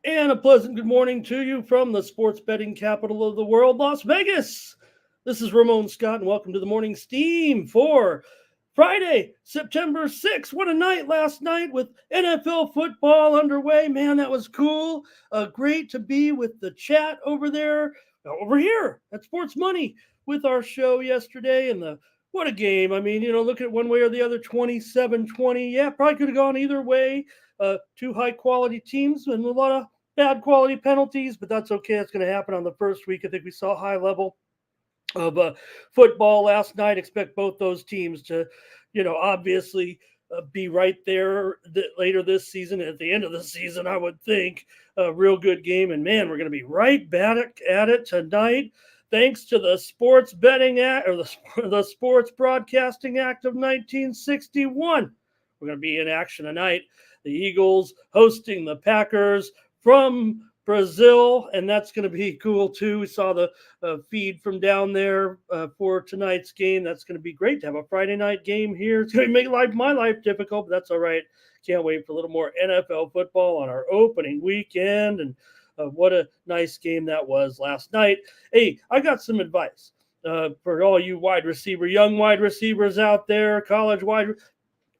And a pleasant good morning to you from the sports betting capital of the world, Las Vegas. This is Ramon Scott, and welcome to the Morning Steam for Friday, September 6th. What a night last night with NFL football underway. Man, that was cool. Great to be with the chat over there, over here at Sports Money with our show yesterday. And what a game. I mean, look at one way or the other, 27-20. Yeah, probably could have gone either way. Two high-quality teams and a lot of bad quality penalties, but that's okay. That's going to happen on the first week. I think we saw a high level of football last night. Expect both those teams to, obviously be right there later this season. At the end of the season, I would think a real good game. And man, we're going to be right back at it tonight. Thanks to the Sports Betting Act or the Sports Broadcasting Act of 1961. We're going to be in action tonight. The Eagles hosting the Packers from Brazil, and that's going to be cool too. We saw the feed from down there for tonight's game. That's going to be great to have a Friday night game here. It's going to make my life difficult, but that's all right. Can't wait for a little more NFL football on our opening weekend, and what a nice game that was last night. Hey, I got some advice for all you young wide receivers out there, college wide.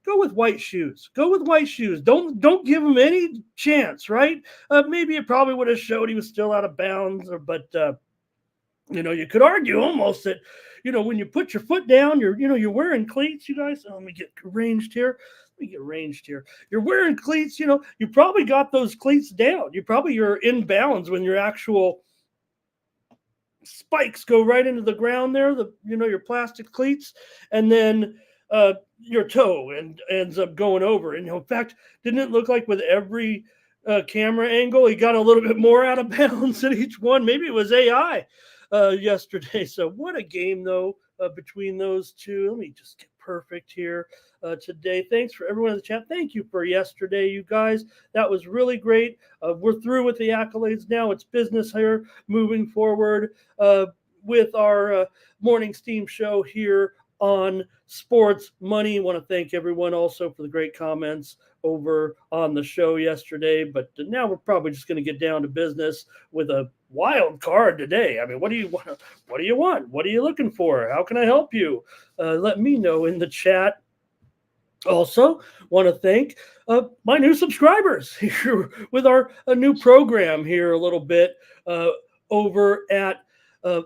Go with white shoes. Go with white shoes. Don't give him any chance, right? Maybe it probably would have showed he was still out of bounds, but you could argue almost that, when you put your foot down, you're wearing cleats, you guys. Let me get ranged here. You're wearing cleats. You probably got those cleats down. You're in bounds when your actual spikes go right into the ground there. Your plastic cleats, and then your toe and ends up going over. And in fact, didn't it look like with every camera angle, he got a little bit more out of bounds at each one? Maybe it was AI yesterday. So what a game, though, between those two. Let me just get perfect here today. Thanks for everyone in the chat. Thank you for yesterday, you guys. That was really great. We're through with the accolades now. It's business here moving forward with our Morning Steam show here on Sports Money. I want to thank everyone also for the great comments over on the show yesterday. But now we're probably just going to get down to business with a wild card today. I mean, what do you want? What do you want? What are you looking for? How can I help you? Let me know in the chat. Also, want to thank my new subscribers here with our new program here a little bit over at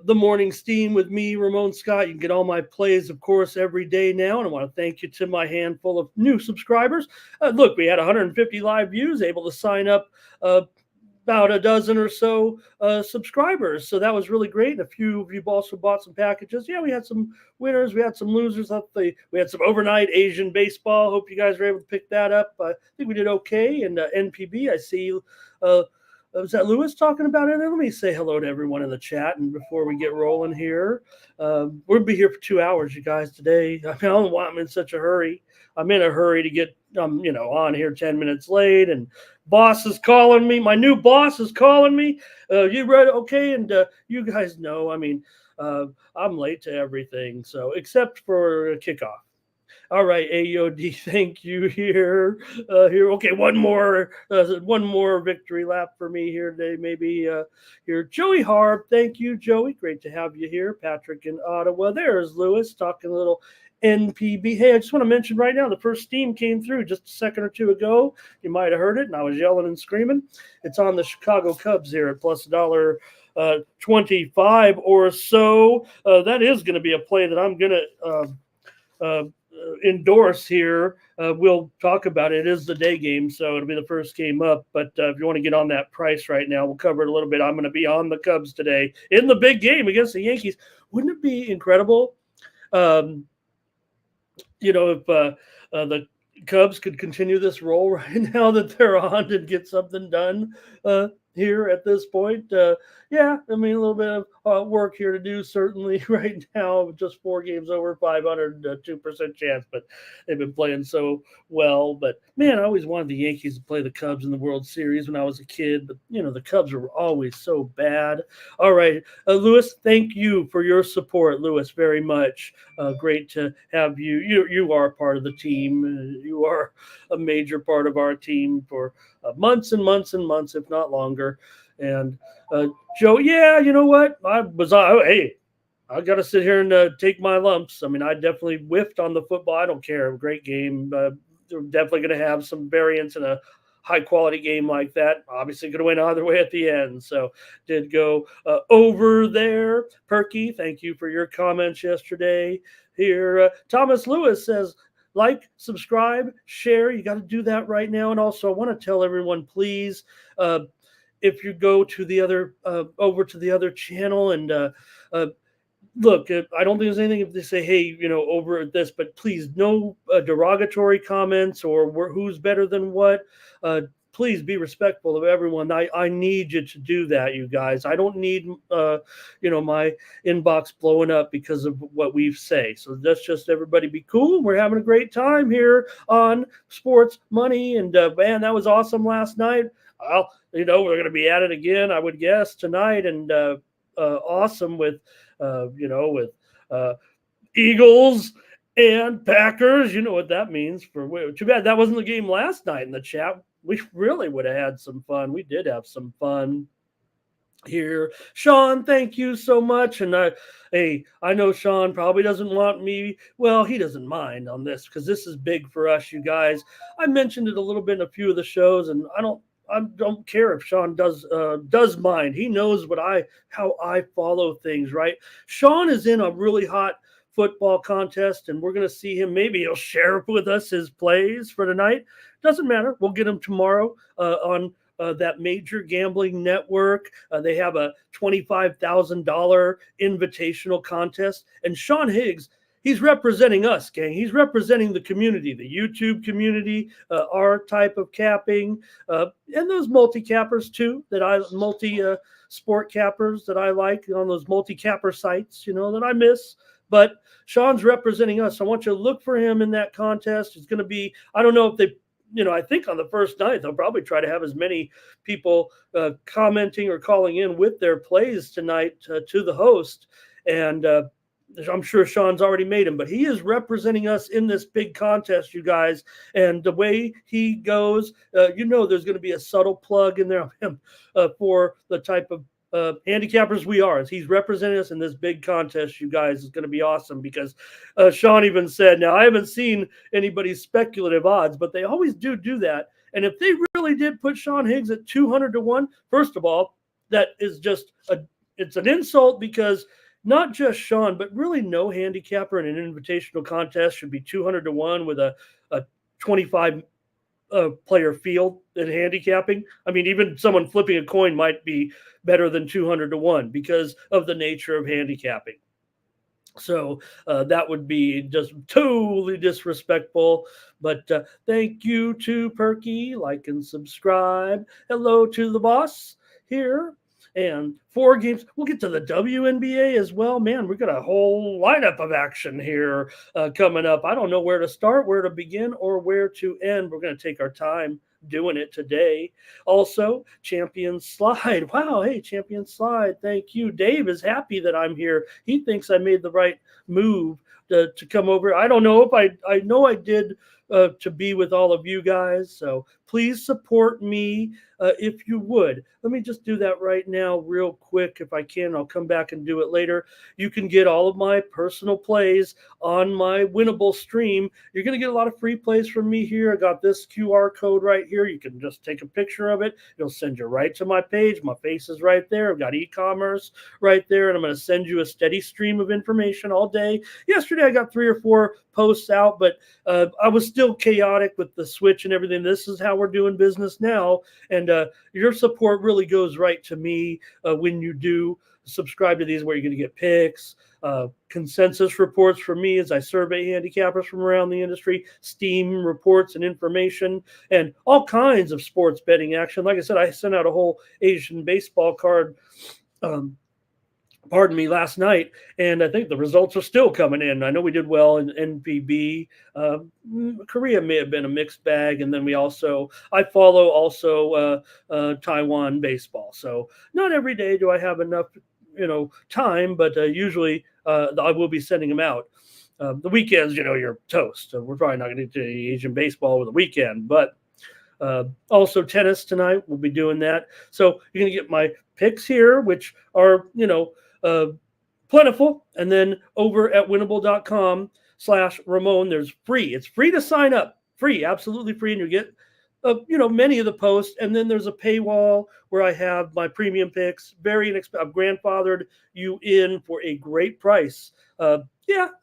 the Morning Steam with me, Ramon Scott. You can get all my plays, of course, every day now. And I want to thank you to my handful of new subscribers. Look, we had 150 live views, able to sign up about a dozen or so subscribers. So that was really great. And a few of you also bought some packages. Yeah, we had some winners. We had some losers. We had some overnight Asian baseball. Hope you guys were able to pick that up. I think we did okay. And NPB, I see Was that Lewis talking about it? Let me say hello to everyone in the chat. And before we get rolling here, we'll be here for 2 hours, you guys, today. I mean, I don't know why I'm in such a hurry. I'm in a hurry to get, on here 10 minutes late. And boss is calling me. My new boss is calling me. You ready? Okay. And you guys know, I'm late to everything. So except for kickoff. All right, AOD, thank you here. Okay, one more victory lap for me here today. Maybe here, Joey Harb. Thank you, Joey. Great to have you here. Patrick in Ottawa. There's Lewis talking a little NPB. Hey, I just want to mention right now the first Steam came through just a second or two ago. You might have heard it, and I was yelling and screaming. It's on the Chicago Cubs here at plus $1.25 or so. That is going to be a play that I'm going to endorse here. We'll talk about it. It is the day game, so it'll be the first game up. But if you want to get on that price right now, we'll cover it a little bit. I'm going to be on the Cubs today in the big game against the Yankees. Wouldn't it be incredible? If the Cubs could continue this role right now that they're on and get something done here at this point. A little bit of work here to do, certainly right now. Just 4 games over, 502% chance, but they've been playing so well. But man, I always wanted the Yankees to play the Cubs in the World Series when I was a kid. But the Cubs were always so bad. All right, Lewis, thank you for your support, Lewis, very much. Great to have you. You are part of the team. You are a major part of our team for months and months and months, if not longer. And Joe, you know what? I got to sit here and take my lumps. I mean, I definitely whiffed on the football. I don't care. Great game. They're definitely going to have some variance in a high quality game like that. Obviously going to win either way at the end. So did go over there. Perky, thank you for your comments yesterday. Here, Thomas Lewis says, like, subscribe, share. You got to do that right now. And also, I want to tell everyone, please, if you go to the other over to the other channel and look, I don't think there's anything if they say, hey, over at this, but please, no derogatory comments or who's better than what. Please be respectful of everyone. I need you to do that, you guys. I don't need, my inbox blowing up because of what we say. So let's just everybody be cool. We're having a great time here on Sports Money. And man, that was awesome last night. Well, we're going to be at it again, I would guess, tonight. And awesome with Eagles and Packers. You know what that means. Too bad that wasn't the game last night in the chat. We really would have had some fun. We did have some fun here. Sean, thank you so much. And I know Sean probably doesn't want me. Well, he doesn't mind on this because this is big for us, you guys. I mentioned it a little bit in a few of the shows, and I don't care if Sean does mind. He knows how I follow things, right? Sean is in a really hot football contest, and we're going to see him. Maybe he'll share with us his plays for tonight. Doesn't matter. We'll get him tomorrow on that major gambling network. They have a $25,000 invitational contest, and Sean Higgs, he's representing us, gang. He's representing the community, the YouTube community, our type of capping, and those multi-cappers too, multi-sport cappers that I like on those multi-capper sites, that I miss. But Sean's representing us. I want you to look for him in that contest. It's going to be, I don't know if they, I think on the first night, they'll probably try to have as many people commenting or calling in with their plays tonight to the host. And I'm sure Sean's already made him, but he is representing us in this big contest, you guys. And the way he goes, there's going to be a subtle plug in there of him for the type of handicappers we are. As he's representing us in this big contest, you guys, is going to be awesome because Sean even said, now I haven't seen anybody's speculative odds, but they always do that. And if they really did put Sean Higgs at 200-1, first of all, that is just it's an insult because not just Sean, but really no handicapper in an invitational contest should be 200-1 with a 25 player field in handicapping. I mean, even someone flipping a coin might be better than 200-1 because of the nature of handicapping. So that would be just totally disrespectful. But thank you to Perky, like and subscribe. Hello to the boss. here. And 4 games. We'll get to the WNBA as well. Man, we got a whole lineup of action here coming up. I don't know where to start, where to begin, or where to end. We're going to take our time doing it today. Also, Champion Slide. Wow, hey, Champion Slide. Thank you. Dave is happy that I'm here. He thinks I made the right move to come over. I don't know if I know I did to be with all of you guys. So please support me if you would. Let me just do that right now real quick if I can. I'll come back and do it later. You can get all of my personal plays on my winnable stream. You're going to get a lot of free plays from me here. I got this QR code right here. You can just take a picture of it. It'll send you right to my page. My face is right there. I've got e-commerce right there, and I'm going to send you a steady stream of information all day. Yesterday, I got 3 or 4 posts out, but I was still chaotic with the switch and everything. This is how we're doing business now, and your support really goes right to me when you do subscribe to these, where you're going to get picks, consensus reports from me as I survey handicappers from around the industry, Steam reports and information, and all kinds of sports betting action. Like I said, I sent out a whole Asian baseball card last night, and I think the results are still coming in. I know we did well in NPB. Korea may have been a mixed bag, and then I follow also Taiwan baseball. So not every day do I have enough, time, but usually I will be sending them out. The weekends, you're toast. So we're probably not going to do Asian baseball over the weekend, but also tennis tonight. We'll be doing that. So you're going to get my picks here, which are, plentiful. And then over at winnable.com/Ramon, there's free. It's free to sign up. Free, absolutely free. And you get, many of the posts. And then there's a paywall where I have my premium picks. Very inexpensive. I've grandfathered you in for a great price. I'm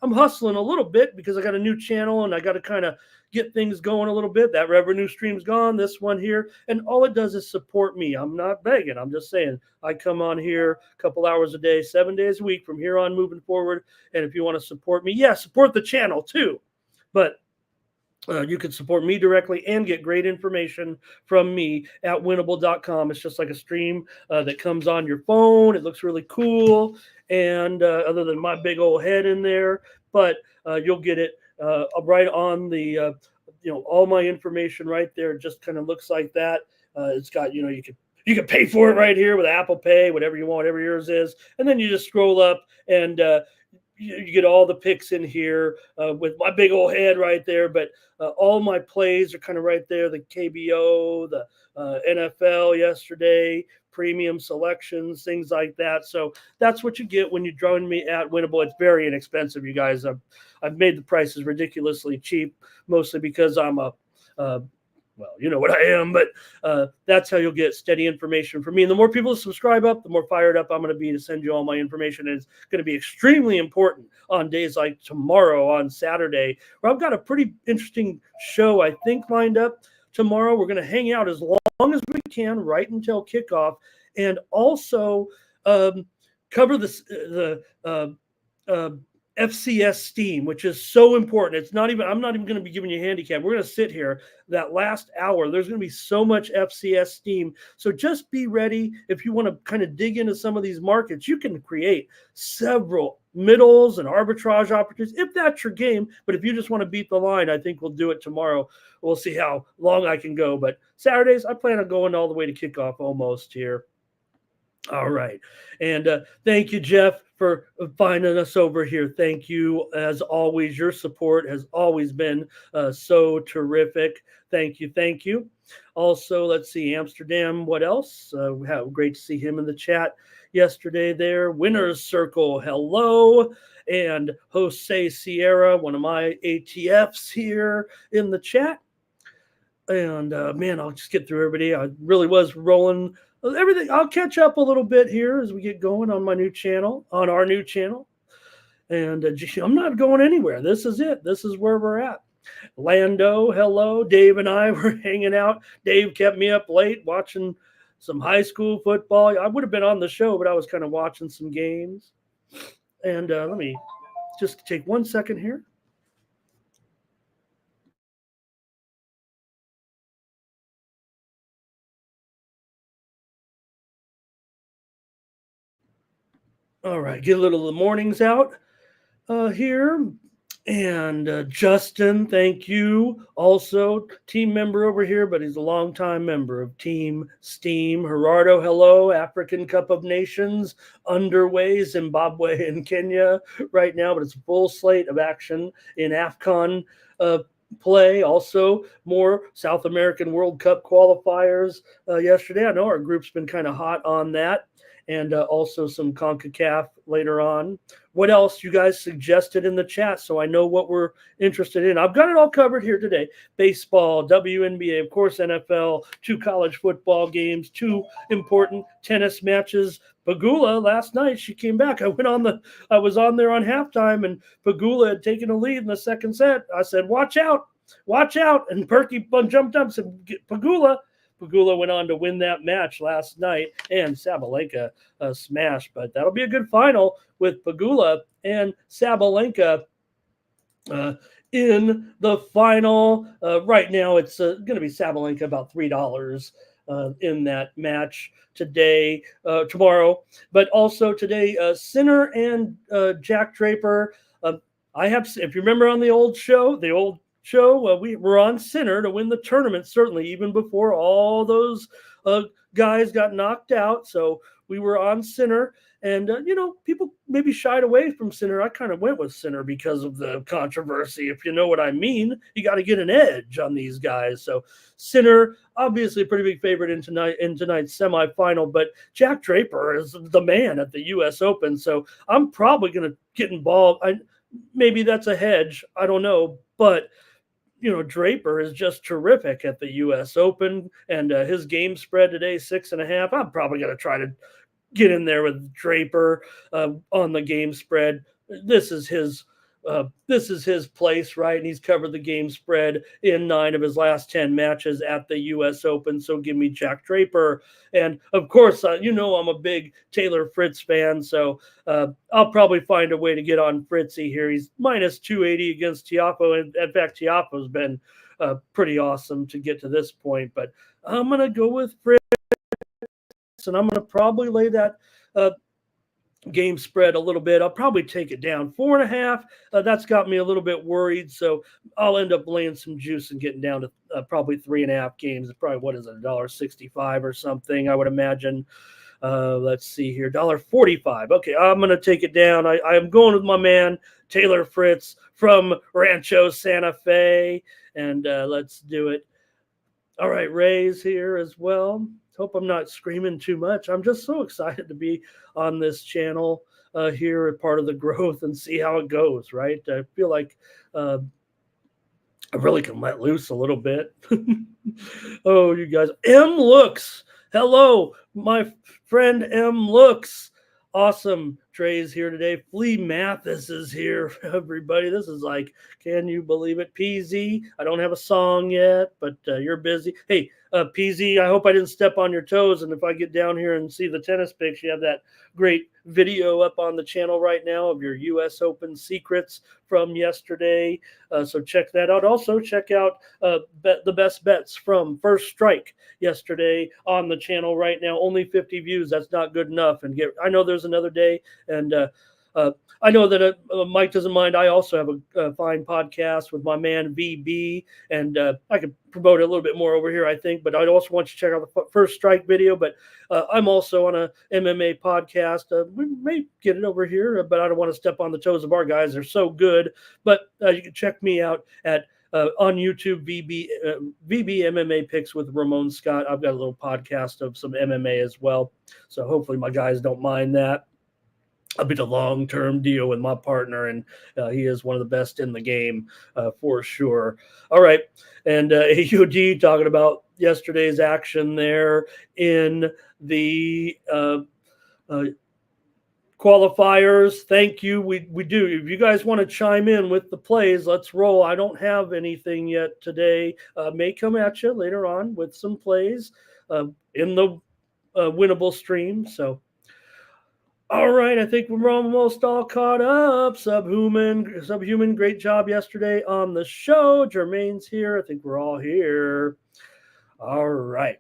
hustling a little bit because I got a new channel and I got to kind of get things going a little bit. That revenue stream's gone, this one here, and all it does is support me. I'm not begging. I'm just saying I come on here a couple hours a day, 7 days a week from here on moving forward. And if you want to support me, support the channel too. But you can support me directly and get great information from me at winnable.com. It's just like a stream that comes on your phone. It looks really cool. And other than my big old head in there, but you'll get it right on the, all my information right there. It just kind of looks like that. It's got, you can pay for it right here with Apple Pay, whatever you want, whatever yours is. And then you just scroll up and you get all the picks in here with my big old head right there. But all my plays are kind of right there. The KBO, the NFL yesterday, premium selections, things like that. So that's what you get when you join me at Winnable. It's very inexpensive, you guys. I've made the prices ridiculously cheap, mostly because I'm well, you know what I am, but that's how you'll get steady information from me. And the more people subscribe up, the more fired up I'm going to be to send you all my information. And it's going to be extremely important on days like tomorrow, on Saturday, where I've got a pretty interesting show, I think, lined up tomorrow. We're going to hang out as long as we can right until kickoff, and also cover the FCS Steam, which is so important. I'm not even going to be giving you a handicap. We're going to sit here that last hour. There's going to be so much FCS Steam. So just be ready. If you want to kind of dig into some of these markets, you can create several middles and arbitrage opportunities if that's your game. But if you just want to beat the line, I think we'll do it tomorrow. We'll see how long I can go. But Saturdays, I plan on going all the way to kickoff almost here. All right. And thank you, Jeff, for finding us over here. Thank you. As always, your support has always been so terrific. Thank you. Thank you. Also, let's see, Amsterdam. What else? Great to see him in the chat yesterday there. Winner's Circle. Hello. And Jose Sierra, one of my ATFs here in the chat. And man, I'll just get through everybody. I really was rolling everything. I'll catch up a little bit here as we get going on my new channel, on our new channel. And I'm not going anywhere. This is it. This is where we're at. Lando, hello. Dave and I were hanging out. Dave kept me up late watching some high school football. I would have been on the show, but I was kind of watching some games. And let me just take 1 second here. All right, get a little of the mornings out here. And Justin, thank you. Also, team member over here, but he's a longtime member of Team Steam. Gerardo, hello. African Cup of Nations underway. Zimbabwe and Kenya right now, but it's a full slate of action in AFCON uh, play. Also, more South American World Cup qualifiers yesterday. I know our group's been kind of hot on that. And also some CONCACAF later on. What else you guys suggested in the chat so I know what we're interested in? I've got it all covered here today. Baseball, WNBA, of course, NFL, 2 college football games, 2 important tennis matches. Pagula last night, she came back. I was on there on halftime, and Pagula had taken a lead in the second set. I said, watch out. And Perky jumped up and said, Pagula. Pagula went on to win that match last night, and Sabalenka smashed. But that'll be a good final with Pagula and Sabalenka in the final. Right now, it's going to be Sabalenka about $3 in that match tomorrow. But also today, Sinner and Jack Draper. If you remember on the old show, we were on Sinner to win the tournament, certainly even before all those guys got knocked out. So we were on Sinner, and people maybe shied away from Sinner. I kind of went with Sinner because of the controversy, if you know what I mean. You got to get an edge on these guys. So Sinner, obviously a pretty big favorite in tonight's semifinal, but Jack Draper is the man at the U.S. Open, so I'm probably going to get involved. Maybe that's a hedge, I don't know, but Draper is just terrific at the U.S. Open, and his game spread today, 6.5. I'm probably going to try to get in there with Draper on the game spread. This is his place, right? And he's covered the game spread in 9 of his last 10 matches at the U.S. Open. So give me Jack Draper. And of course, I'm a big Taylor Fritz fan. So I'll probably find a way to get on Fritzy here. He's minus 280 against Tiafoe. And in fact, Tiafoe's been pretty awesome to get to this point. But I'm going to go with Fritz, and I'm going to probably lay that game spread a little bit. I'll probably take it down 4.5. That's got me a little bit worried, so I'll end up laying some juice and getting down to probably 3.5 games. Probably, what is it, $1.65 or something, I would imagine. Let's see here, $1.45. Okay, I'm going to take it down. I'm going with my man Taylor Fritz from Rancho Santa Fe, and let's do it. All right, Ray's here as well. Hope I'm not screaming too much. I'm just so excited to be on this channel here, a part of the growth, and see how it goes, right? I feel like I really can let loose a little bit. Oh, you guys. M Looks. Hello, my friend M Looks. Awesome. Trey's here today. Flea Mathis is here, everybody. This is like, can you believe it? PZ, I don't have a song yet, but you're busy. Hey, PZ, I hope I didn't step on your toes. And if I get down here and see the tennis pics, you have that great video up on the channel right now of your U.S. Open secrets from yesterday. So check that out. Also, check out the best bets from First Strike yesterday on the channel right now. Only 50 views. That's not good enough. And I know there's another day. And I know that Mike doesn't mind. I also have a fine podcast with my man VB, and I could promote it a little bit more over here, I think. But I also want you to check out the First Strike video. But I'm also on a MMA podcast. We may get it over here, but I don't want to step on the toes of our guys. They're so good. But you can check me out at on YouTube, VB MMA Picks with Ramon Scott. I've got a little podcast of some MMA as well. So hopefully my guys don't mind that. I'll be the long-term deal with my partner, and he is one of the best in the game for sure. All right, and AUD talking about yesterday's action there in the qualifiers. Thank you. We do. If you guys want to chime in with the plays, let's roll. I don't have anything yet today. May come at you later on with some plays in the winnable stream. All right, I think we're almost all caught up. Subhuman, great job yesterday on the show. Jermaine's here. I think we're all here. All right.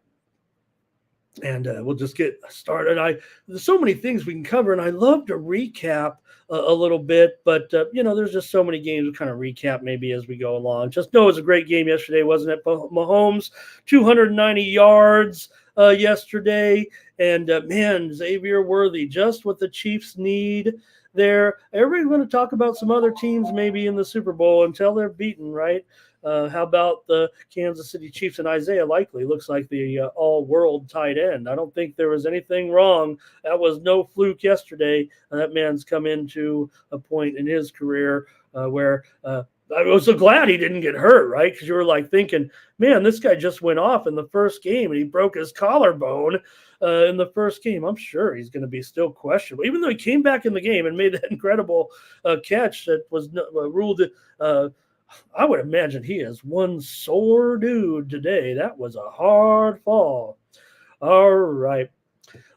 And we'll just get started. There's so many things we can cover, and I love to recap a little bit, but there's just so many games. We kind of recap maybe as we go along. Just know it was a great game yesterday, wasn't it? Mahomes, 290 yards yesterday, and man, Xavier Worthy, just what the Chiefs need there. Everybody's going to talk about some other teams maybe in the Super Bowl until they're beaten, right? How about the Kansas City Chiefs and Isaiah Likely? Looks like the all-world tight end. I don't think there was anything wrong. That was no fluke yesterday. That man's come into a point in his career where I was so glad he didn't get hurt, right? Because you were like thinking, man, this guy just went off in the first game and he broke his collarbone in the first game. I'm sure he's going to be still questionable, even though he came back in the game and made that incredible catch that was ruled I would imagine he is one sore dude today. That was a hard fall. All right.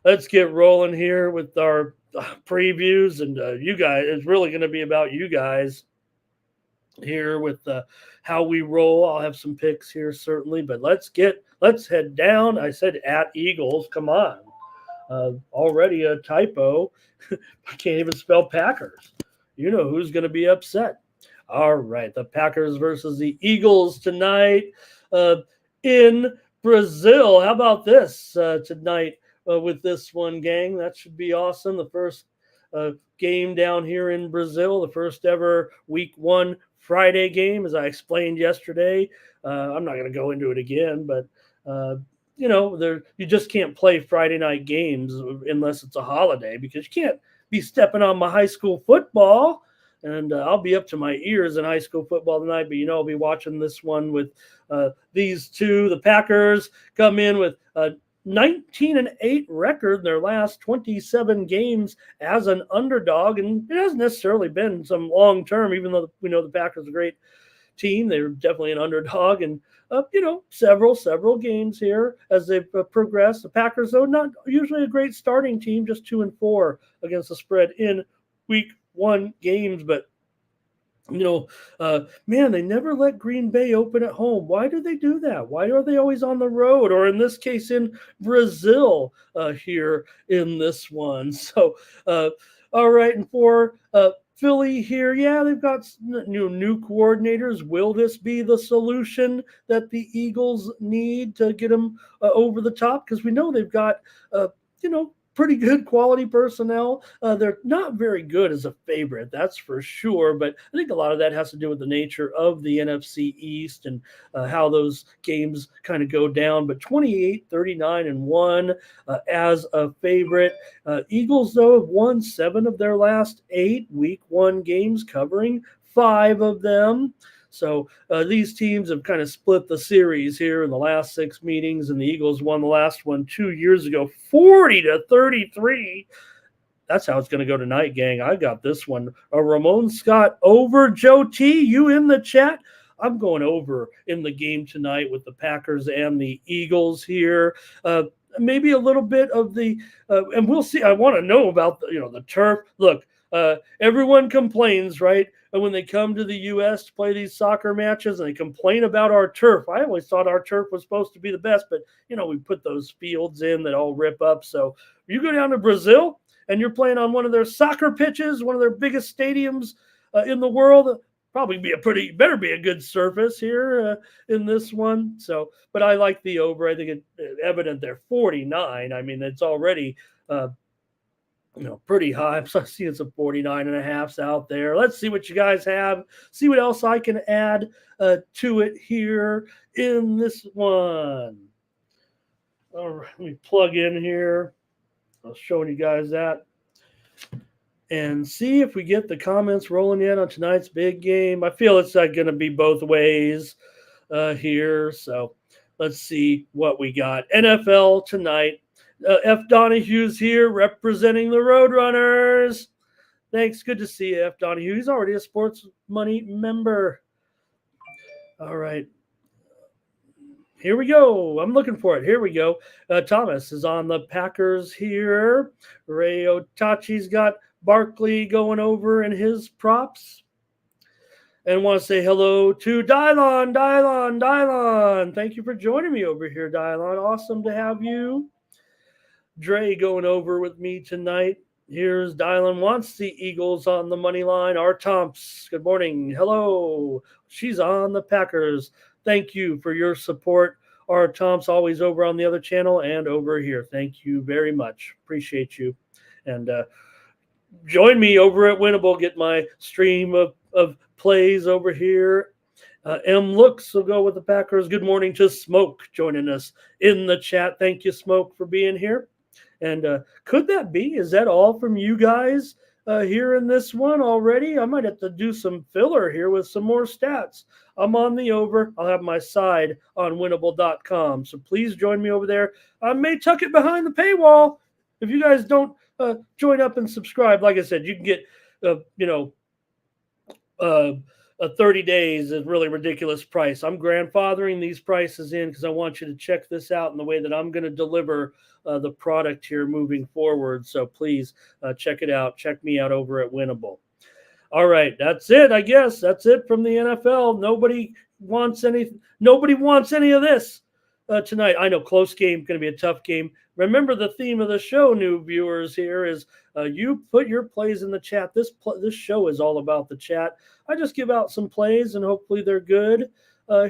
Let's get rolling here with our previews. And you guys, it's really going to be about you guys here with how we roll. I'll have some picks here, certainly. But let's head down. I said at Eagles. Come on. Already a typo. I can't even spell Packers. You know who's going to be upset. All right, the Packers versus the Eagles tonight in Brazil. How about this tonight with this one, gang? That should be awesome. The first game down here in Brazil, the first ever Week 1 Friday game, as I explained yesterday. I'm not going to go into it again, but you just can't play Friday night games unless it's a holiday because you can't be stepping on my high school football. And I'll be up to my ears in high school football tonight, but I'll be watching this one with these two. The Packers come in with a 19-8 record in their last 27 games as an underdog, and it hasn't necessarily been some long term, even though we know the Packers are a great team. They were definitely an underdog, and several games here as they've progressed. The Packers, though, not usually a great starting team, just 2-4 against the spread in Week 1 games, but man, they never let Green Bay open at home. Why do they do that? Why are they always on the road, or in this case in Brazil here in this one? So all right, and for Philly here, yeah, they've got new coordinators. Will this be the solution that the Eagles need to get them over the top? Because we know they've got pretty good quality personnel. They're not very good as a favorite, that's for sure. But I think a lot of that has to do with the nature of the NFC East and how those games kind of go down. But 28, 39, and 1 as a favorite. Eagles, though, have won 7 of their last 8 Week 1 games, covering 5 of them. So these teams have kind of split the series here in the last 6 meetings, and the Eagles won the last one 2 years ago, 40-33. That's how it's going to go tonight, gang. I got this one. Ramon Scott over. Joe T, you in the chat? I'm going over in the game tonight with the Packers and the Eagles here. Maybe a little bit of the and we'll see. I want to know about the turf. Look, everyone complains, right? And when they come to the U.S. to play these soccer matches and they complain about our turf. I always thought our turf was supposed to be the best, but we put those fields in that all rip up. So you go down to Brazil and you're playing on one of their soccer pitches, one of their biggest stadiums in the world. Probably better be a good surface here in this one. So, but I like the over. I think it's evident they're 49. I mean, it's already pretty high. So I see it's a 49.5 out there. Let's see what you guys have. See what else I can add to it here in this one. All right, let me plug in here. I was showing you guys that. And see if we get the comments rolling in on tonight's big game. I feel it's going to be both ways here. So let's see what we got. NFL tonight. F. Donahue's here representing the Roadrunners. Thanks. Good to see you, F. Donahue. He's already a Sports Money member. All right. Here we go. I'm looking for it. Here we go. Thomas is on the Packers here. Ray Otachi's got Barkley going over in his props. And want to say hello to Dylon. Thank you for joining me over here, Dylon. Awesome to have you. Dre going over with me tonight. Here's Dylan wants the Eagles on the money line. R. Tomps, good morning. Hello. She's on the Packers. Thank you for your support. R. Tomps always over on the other channel and over here. Thank you very much. Appreciate you. And join me over at Winnable. Get my stream of plays over here. M Looks will go with the Packers. Good morning to Smoke joining us in the chat. Thank you, Smoke, for being here. And could that be? Is that all from you guys here in this one already? I might have to do some filler here with some more stats. I'm on the over. I'll have my side on winnable.com. So please join me over there. I may tuck it behind the paywall. If you guys don't join up and subscribe, like I said, you can get, 30 days is really ridiculous price. I'm grandfathering these prices in because I want you to check this out in the way that I'm going to deliver the product here moving forward. So please check it out. Check me out over at Winnable. All right, that's it. I guess that's it from the NFL. Nobody wants any of this tonight. I know close game, going to be a tough game. Remember the theme of the show, new viewers. Here is you put your plays in the chat. This show is all about the chat. I just give out some plays and hopefully they're good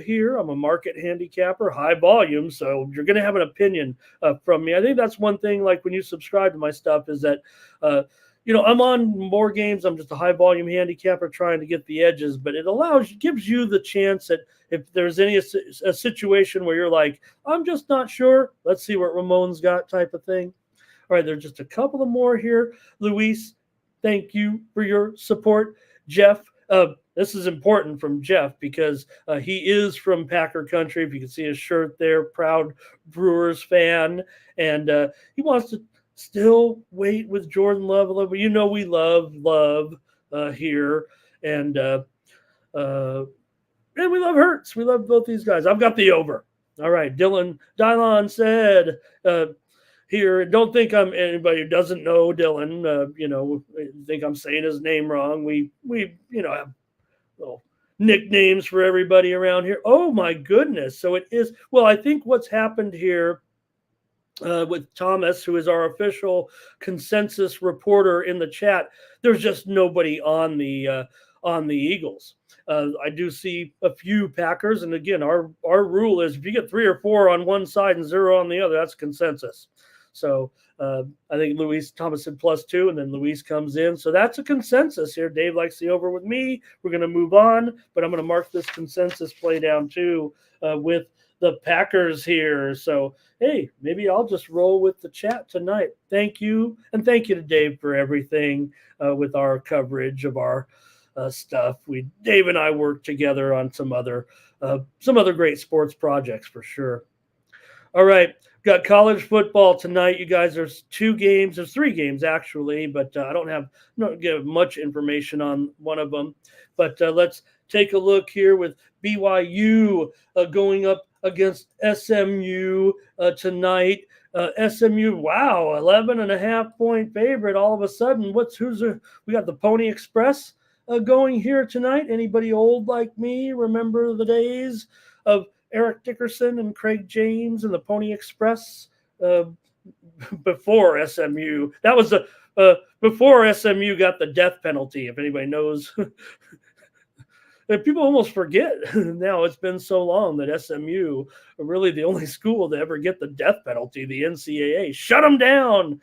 here. I'm a market handicapper, high volume, so you're going to have an opinion from me. I think that's one thing, like when you subscribe to my stuff, is that I'm on more games. I'm just a high volume handicapper trying to get the edges, but it gives you the chance that if there's a situation where you're like, I'm just not sure, let's see what Ramon's got type of thing. All right, there's just a couple of more here. Luis, thank you for your support. Jeff, this is important from Jeff because he is from Packer country. If you can see his shirt there, proud Brewers fan. And he wants to still wait with Jordan Love a little bit. We love here. And we love Hurts. We love both these guys. I've got the over. All right, Dylan said here, don't think I'm anybody who doesn't know Dylan, think I'm saying his name wrong. We have little nicknames for everybody around here. Oh my goodness. So it is, well, I think what's happened here with Thomas, who is our official consensus reporter in the chat, there's just nobody on the Eagles. I do see a few Packers, and again, our rule is if you get 3 or 4 on one side and 0 on the other, that's consensus. So I think Thomas said +2, and then Luis comes in. So that's a consensus here. Dave likes the over with me. We're going to move on, but I'm going to mark this consensus play down too with the Packers here. So, hey, maybe I'll just roll with the chat tonight. Thank you. And thank you to Dave for everything with our coverage of our stuff. Dave and I work together on some other great sports projects for sure. All right. Got college football tonight. You guys, there's 2 games. There's 3 games actually, but I don't give much information on one of them. But let's take a look here with BYU going up against SMU tonight. SMU, wow, 11.5-point favorite. All of a sudden, we got the Pony Express going here tonight. Anybody old like me remember the days of Eric Dickerson and Craig James and the Pony Express before SMU? That was before SMU got the death penalty, if anybody knows. People almost forget now. It's been so long that SMU are really the only school to ever get the death penalty. The NCAA shut them down,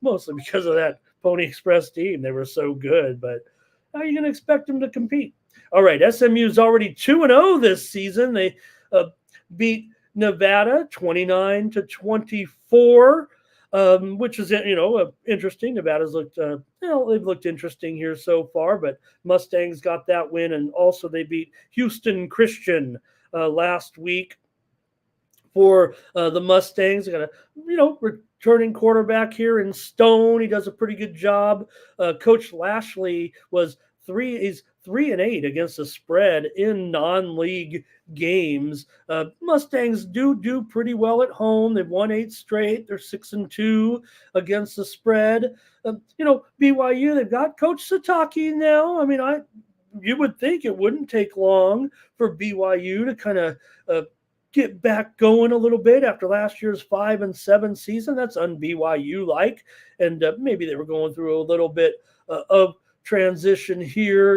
mostly because of that Pony Express team. They were so good, but how are you going to expect them to compete? All right, SMU is already 2-0 this season. They beat Nevada 29-24, which is interesting. Nevada's looked they've looked interesting here so far, but Mustangs got that win, and also they beat Houston Christian last week for the Mustangs. They got a returning quarterback here in Stone. He does a pretty good job. Coach Lashley was 3-8 against the spread in non-league games. Mustangs do pretty well at home. They've won 8 straight. They're 6-2 against the spread. BYU, they've got Coach Sataki now. I mean, you would think it wouldn't take long for BYU to kind of get back going a little bit after last year's 5-7 season. That's un-BYU like, and maybe they were going through a little bit of transition here.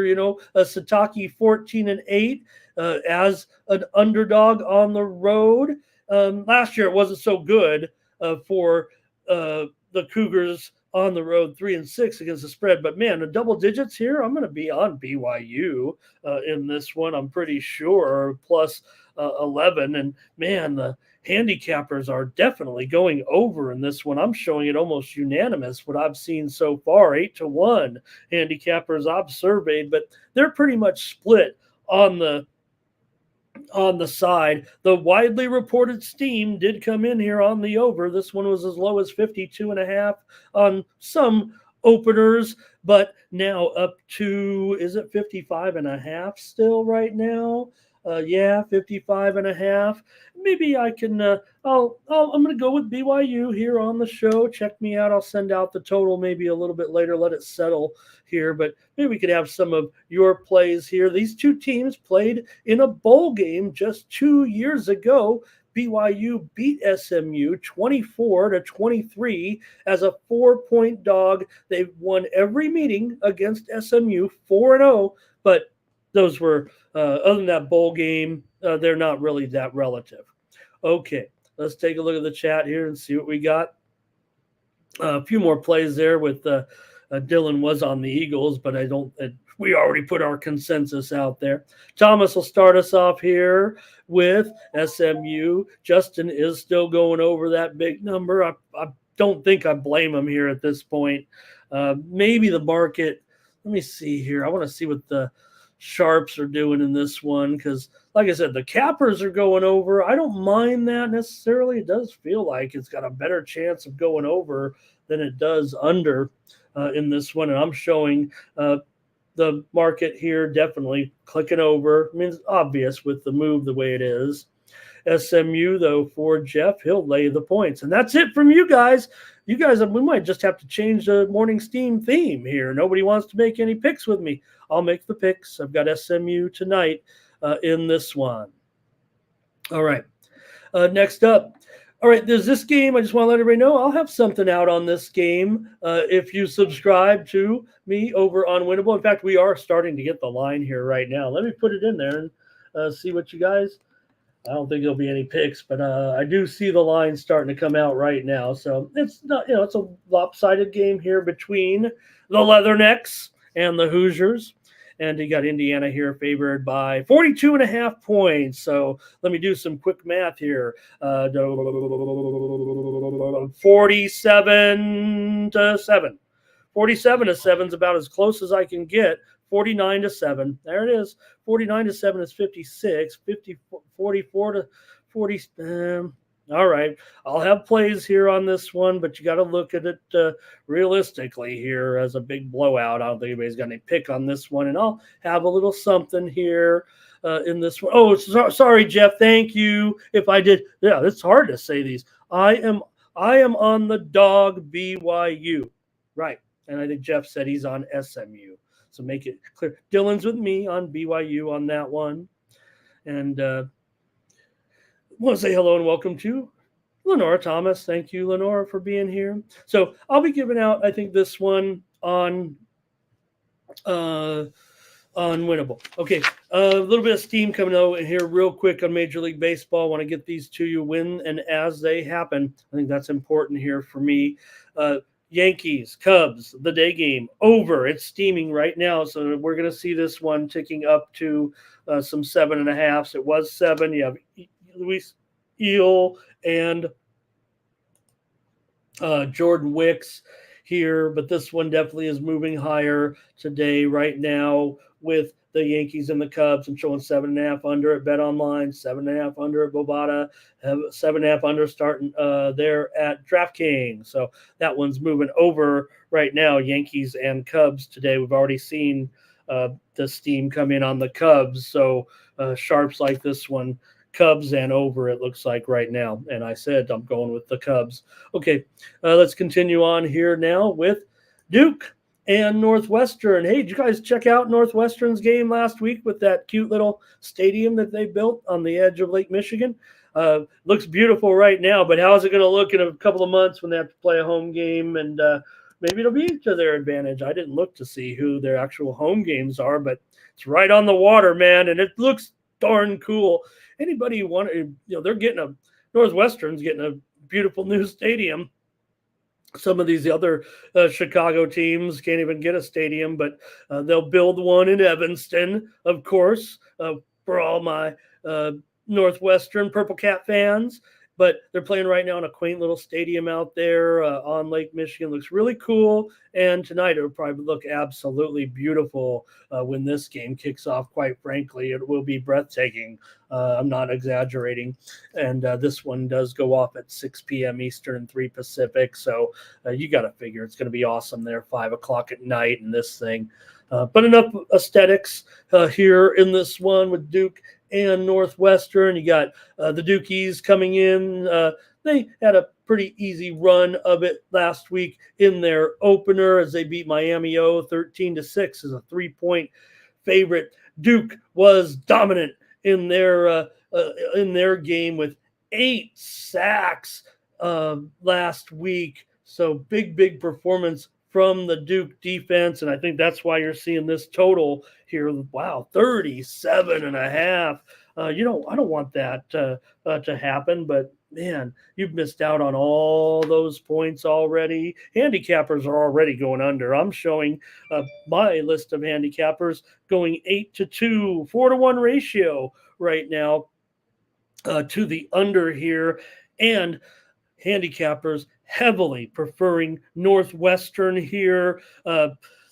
Sataki 14-8 as an underdog on the road. Last year it wasn't so good for the Cougars on the road, 3-6 against the spread. But man, the double digits here, I'm going to be on BYU in this one. I'm pretty sure plus 11. And man, the handicappers are definitely going over in this one. I'm showing it almost unanimous what I've seen so far, 8-1 handicappers I've surveyed, but they're pretty much split on the side. The widely reported steam did come in here on the over. This one was as low as 52.5 on some openers, but now up to, is it 55.5 still right now? 55.5. Maybe I can, I'm going to go with BYU here on the show. Check me out. I'll send out the total maybe a little bit later, let it settle here, but maybe we could have some of your plays here. These two teams played in a bowl game just 2 years ago. BYU beat SMU 24-23 as a 4-point dog. They've won every meeting against SMU, 4-0, but those were, other than that bowl game, they're not really that relative. Okay, let's take a look at the chat here and see what we got. A few more plays there with Dylan was on the Eagles, but we already put our consensus out there. Thomas will start us off here with SMU. Justin is still going over that big number. I don't think I blame him here at this point. Maybe the market. Let me see here. I want to see what the sharps are doing in this one because, like I said, the cappers are going over. I don't mind that necessarily. It does feel like it's got a better chance of going over than it does under in this one. And I'm showing the market here definitely clicking over. I mean, it's obvious with the move the way it is. SMU, though, for Jeff, he'll lay the points. And that's it from you guys. You guys, we might just have to change the morning steam theme here. Nobody wants to make any picks with me. I'll make the picks. I've got SMU tonight in this one. All right. Next up. All right, there's this game. I just want to let everybody know I'll have something out on this game if you subscribe to me over on Winnable. In fact, we are starting to get the line here right now. Let me put it in there and see what you guys – I don't think there'll be any picks, but I do see the line starting to come out right now. So it's not, it's a lopsided game here between the Leathernecks and the Hoosiers. And you got Indiana here favored by 42.5 points. So let me do some quick math here. 47-7. 47-7 is about as close as I can get. 49-7. There it is. 49-7 is 56. 44-40. All right. I'll have plays here on this one, but you got to look at it realistically here as a big blowout. I don't think anybody's got any pick on this one, and I'll have a little something here in this one. Oh, sorry, Jeff. Thank you. If I did, yeah, it's hard to say these. I am on the dog BYU, right? And I think Jeff said he's on SMU. So make it clear. Dylan's with me on BYU on that one. And I want to say hello and welcome to Lenora Thomas. Thank you, Lenora, for being here. So I'll be giving out, I think, this one on Winnable. Okay, a little bit of steam coming out here real quick on Major League Baseball. I want to get these to you when and as they happen. I think that's important here for me. Yankees, Cubs, the day game, over. It's steaming right now, so we're going to see this one ticking up to some 7.5s. It was 7. You have Luis Eel and Jordan Wicks here, but this one definitely is moving higher today right now with the Yankees and the Cubs. I'm showing 7.5 under at Bet Online, 7.5 under at Bovada, 7.5 under starting there at DraftKings. So that one's moving over right now, Yankees and Cubs today. We've already seen the steam come in on the Cubs. So sharps like this one, Cubs and over, it looks like right now. And I said I'm going with the Cubs. Okay, let's continue on here now with Duke and Northwestern. Hey, did you guys check out Northwestern's game last week with that cute little stadium that they built on the edge of Lake Michigan? Looks beautiful right now, but how is it going to look in a couple of months when they have to play a home game? And maybe it'll be to their advantage. I didn't look to see who their actual home games are, but it's right on the water, man, and it looks darn cool. Anybody want to, they're getting Northwestern's getting a beautiful new stadium. Some of these other Chicago teams can't even get a stadium, but they'll build one in Evanston, of course, for all my Northwestern Purple Cat fans. But they're playing right now in a quaint little stadium out there on Lake Michigan. Looks really cool. And tonight it will probably look absolutely beautiful when this game kicks off. Quite frankly, it will be breathtaking. I'm not exaggerating. And this one does go off at 6 p.m. Eastern, 3 Pacific. So you got to figure it's going to be awesome there, 5 o'clock at night in this thing. But enough aesthetics here in this one with Duke and Northwestern. You got the Dukies coming in. They had a pretty easy run of it last week in their opener as they beat Miami O 13-6 as a 3-point favorite. Duke was dominant in their game with 8 sacks last week. So big performance from the Duke defense, and I think that's why you're seeing this total here. Wow, 37.5. I don't want that to happen, but man, you've missed out on all those points already. Handicappers are already going under. I'm showing my list of handicappers going 8-2, 4-1 ratio right now to the under here, and handicappers heavily preferring Northwestern here.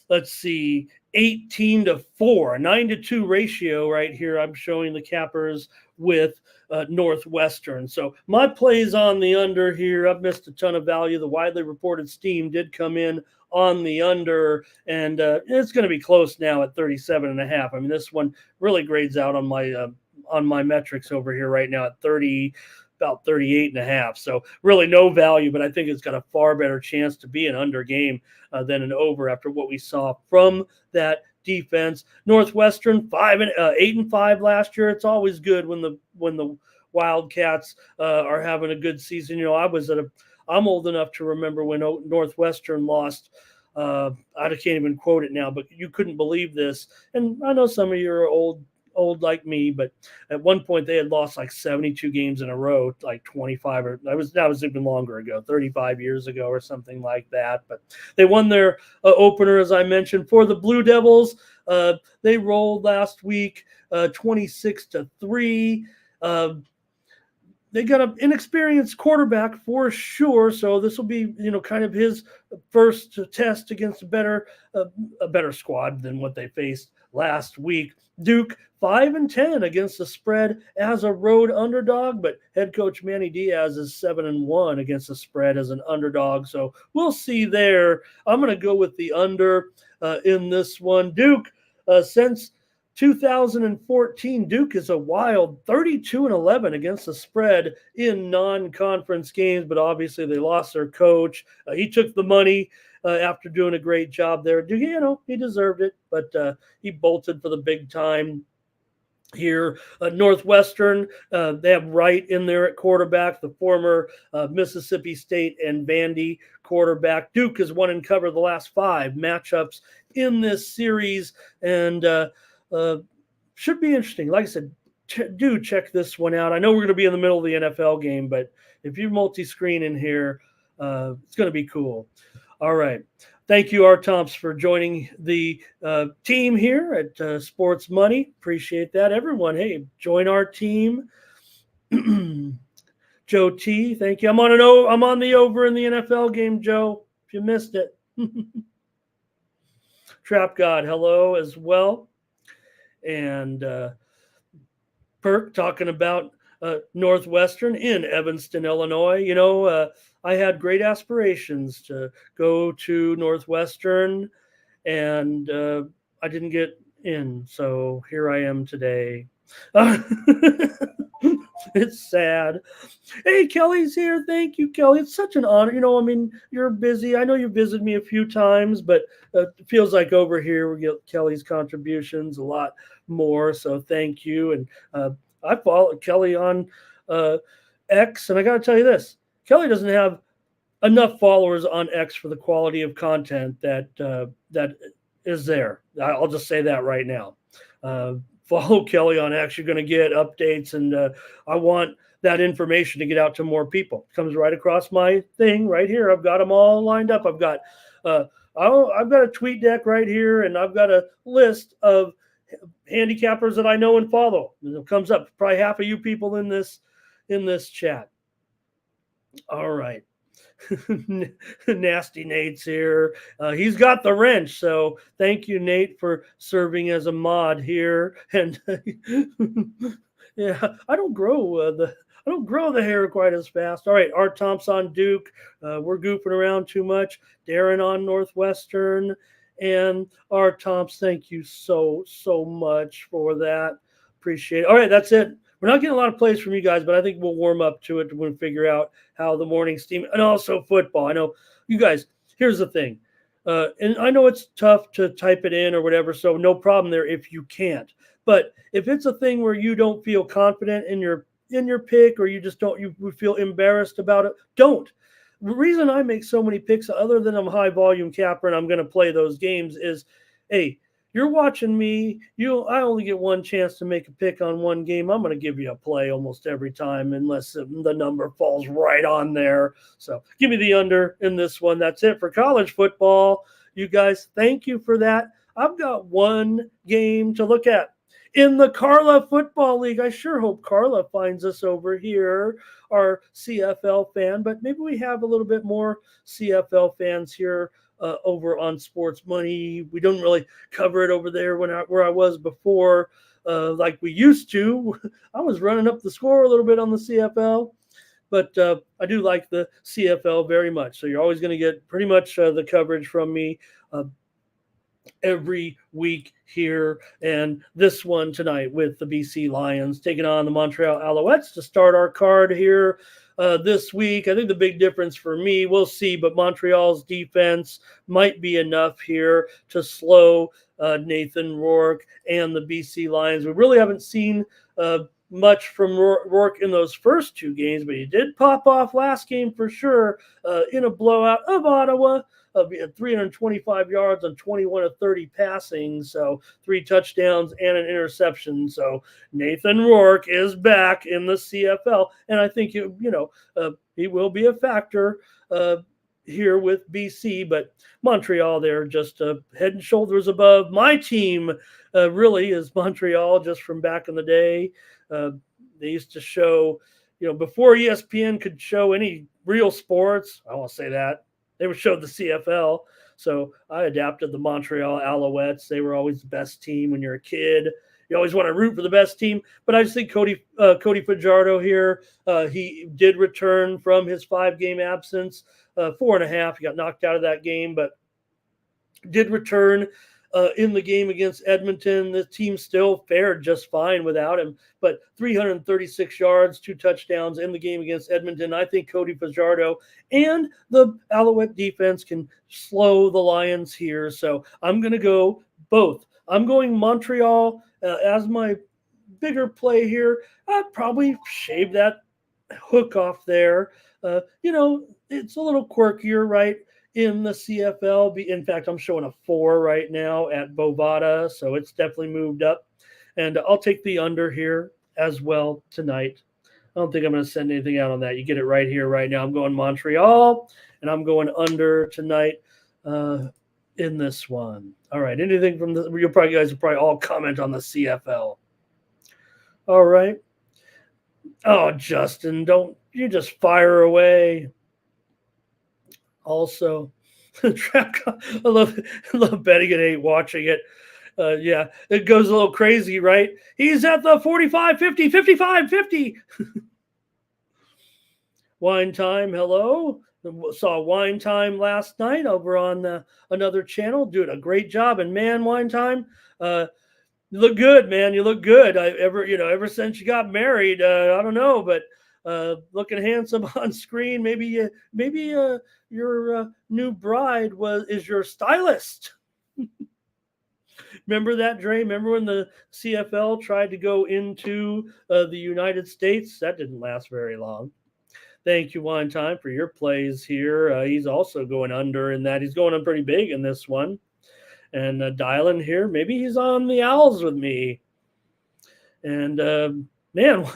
Let's see, 18-4, a 9-2 ratio right here. I'm showing the cappers with Northwestern. So my plays on the under here. I've missed a ton of value. The widely reported steam did come in on the under, and it's going to be close now at 37.5. I mean, this one really grades out on my metrics over here right now at 30. About 38.5. So really no value, but I think it's got a far better chance to be an under game than an over after what we saw from that defense. Northwestern 8-5 last year. It's always good when the Wildcats are having a good season. I'm old enough to remember when Northwestern lost. I can't even quote it now, but you couldn't believe this. And I know some of you are old like me, but at one point they had lost like 72 games in a row, like 25, or that was even longer ago, 35 years ago or something like that. But they won their opener, as I mentioned, for the Blue Devils. They rolled last week 26-3. They got an inexperienced quarterback for sure, so this will be, kind of his first test against a better squad than what they faced last week. Duke 5-10 against the spread as a road underdog, but head coach Manny Diaz is 7-1 against the spread as an underdog. So we'll see there. I'm going to go with the under in this one. Duke, since 2014, Duke is a wild 32-11 against the spread in non-conference games, but obviously they lost their coach. He took the money after doing a great job there. Duke, he deserved it, but he bolted for the big time here. Northwestern, they have Wright in there at quarterback, the former Mississippi State and Vandy quarterback. Duke has won and covered the last 5 matchups in this series, and should be interesting. Like I said, do check this one out. I know we're going to be in the middle of the NFL game, but if you multi-screen in here, it's going to be cool. All right. Thank you, R. Tomps, for joining the team here at Sports Money. Appreciate that. Everyone, hey, join our team. Joe T, thank you. I'm on the over in the NFL game, Joe, if you missed it. Trap God, hello as well. And Perk talking about Northwestern in Evanston, Illinois. I had great aspirations to go to Northwestern, and I didn't get in. So here I am today. It's sad. Hey, Kelly's here. Thank you, Kelly. It's such an honor. You're busy. I know you visited me a few times, but it feels like over here we get Kelly's contributions a lot more. So thank you. And I follow Kelly on X. And I got to tell you this, Kelly doesn't have enough followers on X for the quality of content that is there. I'll just say that right now. Follow Kelly on X. You're going to get updates, and I want that information to get out to more people. It comes right across my thing right here. I've got them all lined up. I've got a tweet deck right here, and I've got a list of handicappers that I know and follow. It comes up probably half of you people in this chat. All right. Nasty Nate's here. He's got the wrench, so thank you, Nate, for serving as a mod here. And yeah, I don't grow the hair quite as fast. All right, Art Thompson Duke. We're goofing around too much. Darren on Northwestern. And Art Thompson, thank you so much for that. Appreciate it. All right, that's it. We're not getting a lot of plays from you guys, but I think we'll warm up to it to figure out how the morning steam, and also football. I know you guys, here's the thing. And I know it's tough to type it in or whatever, so no problem there if you can't. But if it's a thing where you don't feel confident in your pick, or you just don't, you feel embarrassed about it, don't. The reason I make so many picks, other than I'm a high volume capper and I'm going to play those games, is, hey, you're watching me. I only get one chance to make a pick on one game. I'm going to give you a play almost every time, unless the number falls right on there. So give me the under in this one. That's it for college football. You guys, thank you for that. I've got one game to look at in the Carla Football League. I sure hope Carla finds us over here, our CFL fan, but maybe we have a little bit more CFL fans here over on Sports Money. We don't really cover it over there where I was before, like we used to. I was running up the score a little bit on the CFL, but I do like the CFL very much. So you're always going to get pretty much the coverage from me every week here. And this one tonight with the BC Lions taking on the Montreal Alouettes to start our card here this week. I think the big difference for me, we'll see, but Montreal's defense might be enough here to slow Nathan Rourke and the BC Lions. We really haven't seen much from Rourke in those first two games, but he did pop off last game for sure in a blowout of Ottawa. 325 yards on 21 of 30 passing, so 3 touchdowns and an interception. So Nathan Rourke is back in the CFL, and I think he will be a factor here with BC. But Montreal, they're just head and shoulders above my team. Really is Montreal, just from back in the day. They used to show, before ESPN could show any real sports. I won't say that. They would show the CFL. So I adapted the Montreal Alouettes. They were always the best team when you're a kid. You always want to root for the best team. But I just think Cody Fajardo here, he did return from his 5-game absence, 4.5. He got knocked out of that game, but did return in the game against Edmonton. The team still fared just fine without him, but 336 yards, 2 touchdowns in the game against Edmonton. I think Cody Fajardo and the Alouette defense can slow the Lions here. So I'm going to go both. I'm going Montreal as my bigger play here. I'd probably shave that hook off there. It's a little quirkier, right? In the CFL. In fact, I'm showing a 4 right now at Bovada, so it's definitely moved up. And I'll take the under here as well tonight. I don't think I'm going to send anything out on that. You get it right here, right now. I'm going Montreal, and I'm going under tonight in this one. All right, anything from you guys will probably all comment on the CFL. All right. Oh, Justin, don't you just fire away. Also, I love betting it, ain't watching it. Yeah, it goes a little crazy, right? He's at the 45, 50, 55, 50. Wine Time, hello. Saw Wine Time last night over on another channel. Doing a great job. And man, Wine Time, you look good, man. You look good. Ever since you got married, I don't know, but looking handsome on screen. Maybe your new bride is your stylist. Remember that, Dre? Remember when the CFL tried to go into the United States? That didn't last very long. Thank you, Wine Time, for your plays here. He's also going under in that. He's going on pretty big in this one. And dialing here, maybe he's on the Owls with me. And man,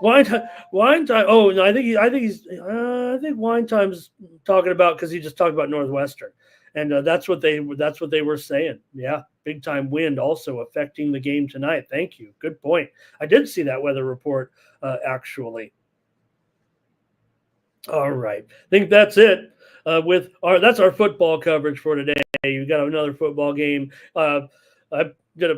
wine time. Oh, no, I think Wine Time's talking about because he just talked about Northwestern, and that's what they were saying. Yeah, big time wind also affecting the game tonight. Thank you. Good point. I did see that weather report actually. All right, I think that's it. That's our football coverage for today. You got another football game. I did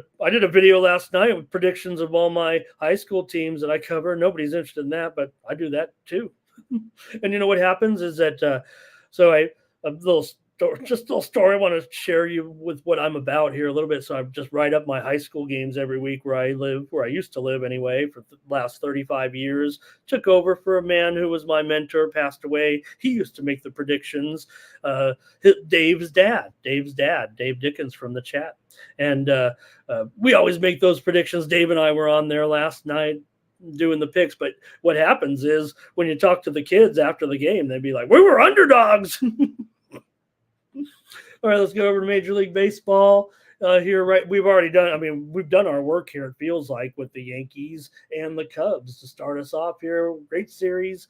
a video last night with predictions of all my high school teams that I cover. Nobody's interested in that, but I do that too. And you know what happens is that a little story I want to share you with what I'm about here a little bit. So I just write up my high school games every week where I used to live anyway for the last 35 years. Took over for a man who was my mentor, passed away. He used to make the predictions. Dave's dad, Dave Dickens from the chat. And we always make those predictions. Dave and I were on there last night doing the picks, but what happens is when you talk to the kids after the game, they'd be like, we were underdogs. All right, let's go over to Major League Baseball here. Right, we've done our work here, it feels like, with the Yankees and the Cubs to start us off here. Great series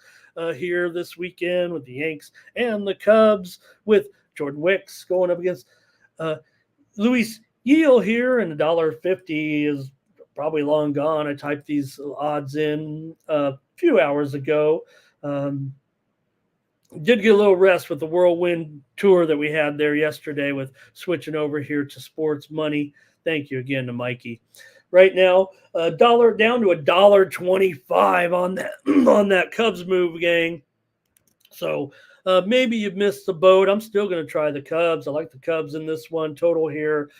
here this weekend with the Yanks and the Cubs, with Jordan Wicks going up against Luis Yeel here, and $1.50 is probably long gone. I typed these odds in a few hours ago. Did get a little rest with the whirlwind tour that we had there yesterday with switching over here to sports money. Thank you again to Mikey. Right now, $1 down to $1.25 on that on that Cubs move, gang. So maybe you've missed the boat. I'm still going to try the Cubs. I like the Cubs in this one. Total here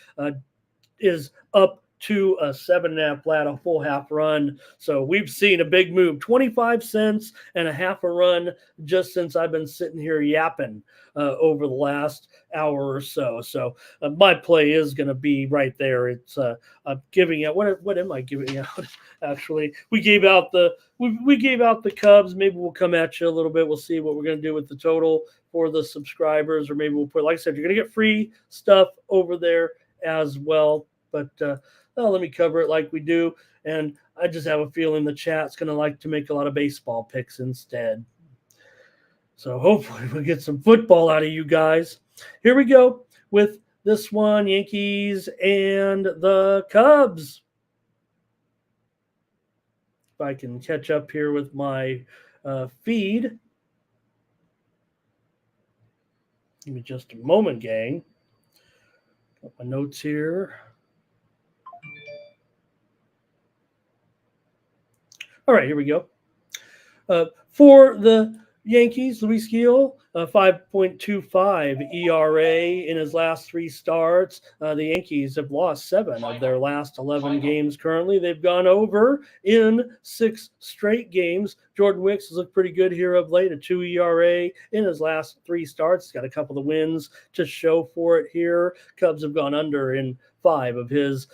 is up to a 7.5 flat, a full half run. So we've seen a big move, 25 cents and a half a run just since I've been sitting here yapping over the last hour or so. So my play is going to be right there. It's I'm giving out. What am I giving out? Actually, we gave out the Cubs. Maybe we'll come at you a little bit. We'll see what we're going to do with the total for the subscribers, or maybe we'll put, like I said, you're going to get free stuff over there as well. But let me cover it like we do. And I just have a feeling the chat's going to like to make a lot of baseball picks instead. So hopefully we'll get some football out of you guys. Here we go with this one, Yankees and the Cubs. If I can catch up here with my feed. Give me just a moment, gang. Got my notes here. All right, here we go. For the Yankees, Luis Gil, 5.25 ERA in his last 3 starts. The Yankees have lost 7 of their last 11 games currently. They've gone over in 6 straight games. Jordan Wicks has looked pretty good here of late, a 2 ERA in his last 3 starts. He's got a couple of wins to show for it here. Cubs have gone under in 5 of his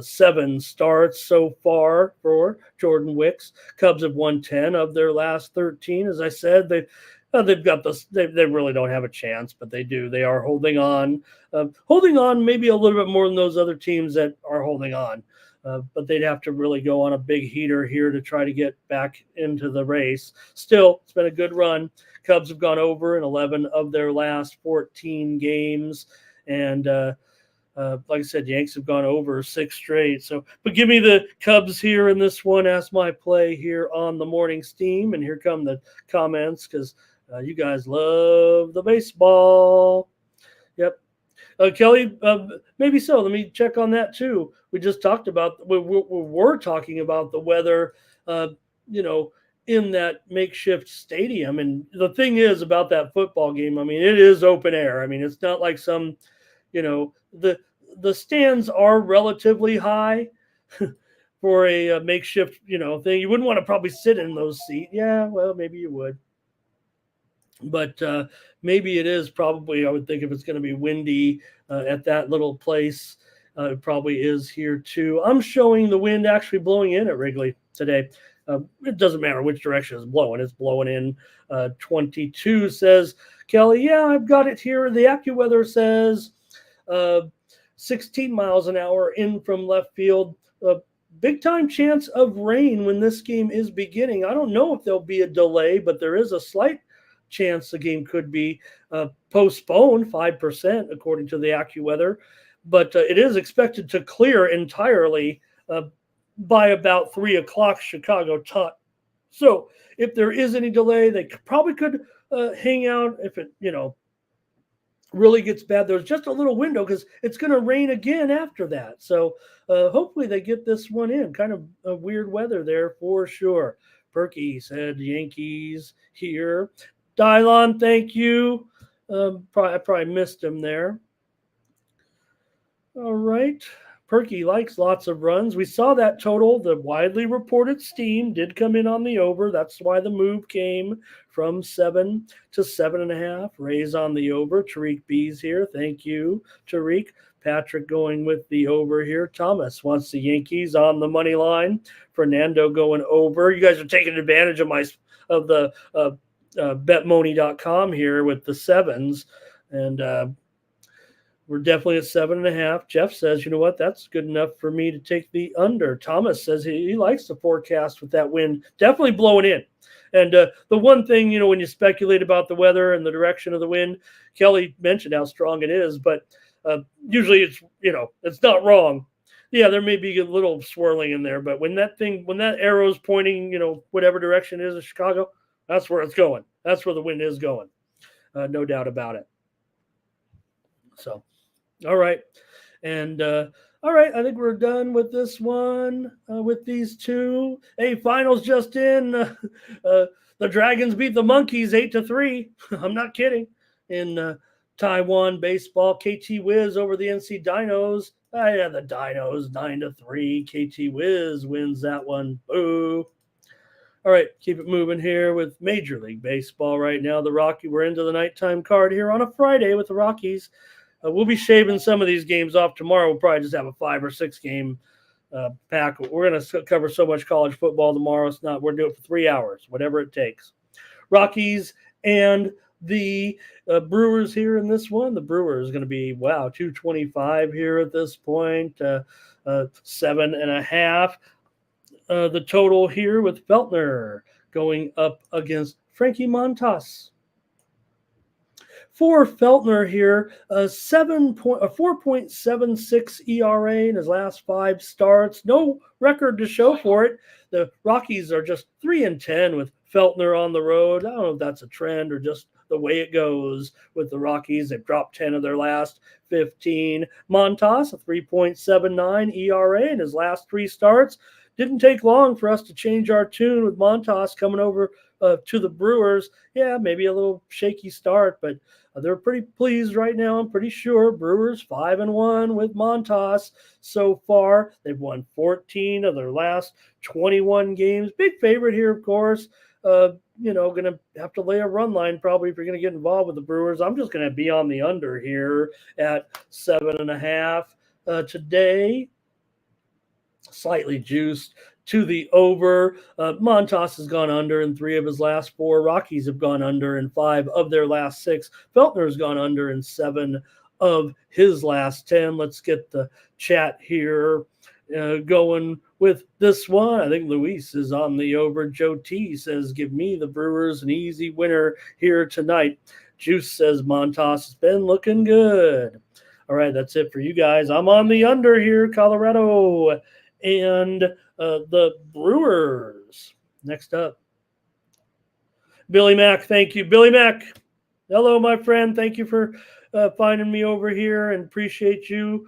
7 starts so far for Jordan Wicks. Cubs have won 10 of their last 13. As I said, they've got this. They really don't have a chance, but they do. They are holding on maybe a little bit more than those other teams that are holding on. But they'd have to really go on a big heater here to try to get back into the race. Still, it's been a good run. Cubs have gone over in 11 of their last 14 games, and like I said, Yanks have gone over 6 straight. So, but give me the Cubs here in this one as my play here on the morning steam. And here come the comments because you guys love the baseball. Yep. Kelly, maybe so. Let me check on that too. We just talked about, we were talking about the weather, in that makeshift stadium. And the thing is about that football game, I mean, it is open air. I mean, it's not like some, the stands are relatively high for a makeshift, thing. You wouldn't want to probably sit in those seats. Yeah, well, maybe you would. But maybe it is probably, I would think, if it's going to be windy at that little place, It probably is here too. I'm showing the wind actually blowing in at Wrigley today. It doesn't matter which direction it's blowing. It's blowing in. 22 says, Kelly, yeah, I've got it here. The AccuWeather says 16 miles an hour in from left field. Big time chance of rain when this game is beginning. I don't know if there'll be a delay, but there is a slight chance the game could be postponed, 5%, according to the AccuWeather. But it is expected to clear entirely by about 3 o'clock Chicago time. So if there is any delay, they probably could hang out if it, really gets bad. There's just a little window because it's going to rain again after that. So hopefully they get this one in. Kind of a weird weather there for sure. Perky said Yankees here. Dylon, thank you. I probably missed him there. All right. Perky likes lots of runs. We saw that total. The widely reported steam did come in on the over. That's why the move came from 7 to 7.5. Rays on the over. Tariq B's here. Thank you, Tariq. Patrick going with the over here. Thomas wants the Yankees on the money line. Fernando going over. You guys are taking advantage of the betmoney.com here with the sevens. And we're definitely at 7.5. Jeff says, you know what? That's good enough for me to take the under. Thomas says he likes the forecast with that wind definitely blowing in. And the one thing, when you speculate about the weather and the direction of the wind, Kelly mentioned how strong it is, but usually it's not wrong. Yeah, there may be a little swirling in there, but when that arrow's pointing, whatever direction it is in Chicago, that's where it's going. That's where the wind is going. No doubt about it. So, all right. And all right, I think we're done with this one, with these two. Hey, finals just in. The Dragons beat the Monkeys 8-3. I'm not kidding. In Taiwan baseball, KT Wiz over the NC Dinos. Yeah, the Dinos 9-3. KT Wiz wins that one. Boo. All right, keep it moving here with Major League Baseball right now. We're into the nighttime card here on a Friday with the Rockies. We'll be shaving some of these games off tomorrow. We'll probably just have a 5 or 6 game pack. We're going to cover so much college football tomorrow. We're doing it for 3 hours, whatever it takes. Rockies and the Brewers here in this one. The Brewers going to be, 225 here at this point, 7.5. The total here with Feltner going up against Frankie Montas. For Feltner here, a 4.76 ERA in his last 5 starts. No record to show for it. The Rockies are just 3-10 with Feltner on the road. I don't know if that's a trend or just the way it goes with the Rockies. They've dropped 10 of their last 15. Montas, a 3.79 ERA in his last 3 starts. Didn't take long for us to change our tune with Montas coming over to the Brewers. Yeah, maybe a little shaky start, but they're pretty pleased right now. I'm pretty sure Brewers 5-1 with Montas so far. They've won 14 of their last 21 games. Big favorite here, of course. Going to have to lay a run line probably if you're going to get involved with the Brewers. I'm just going to be on the under here at 7.5 today. Slightly juiced to the over. Montas has gone under in 3 of his last 4. Rockies have gone under in 5 of their last 6. Feltner has gone under in 7 of his last 10. Let's get the chat here going with this one. I think Luis is on the over. Joe T says, give me the Brewers an easy winner here tonight. Juice says Montas has been looking good. All right, that's it for you guys. I'm on the under here, Colorado and the Brewers. Next up, Billy Mack. Thank you, Billy Mack. Hello, my friend. Thank you for finding me over here and appreciate you.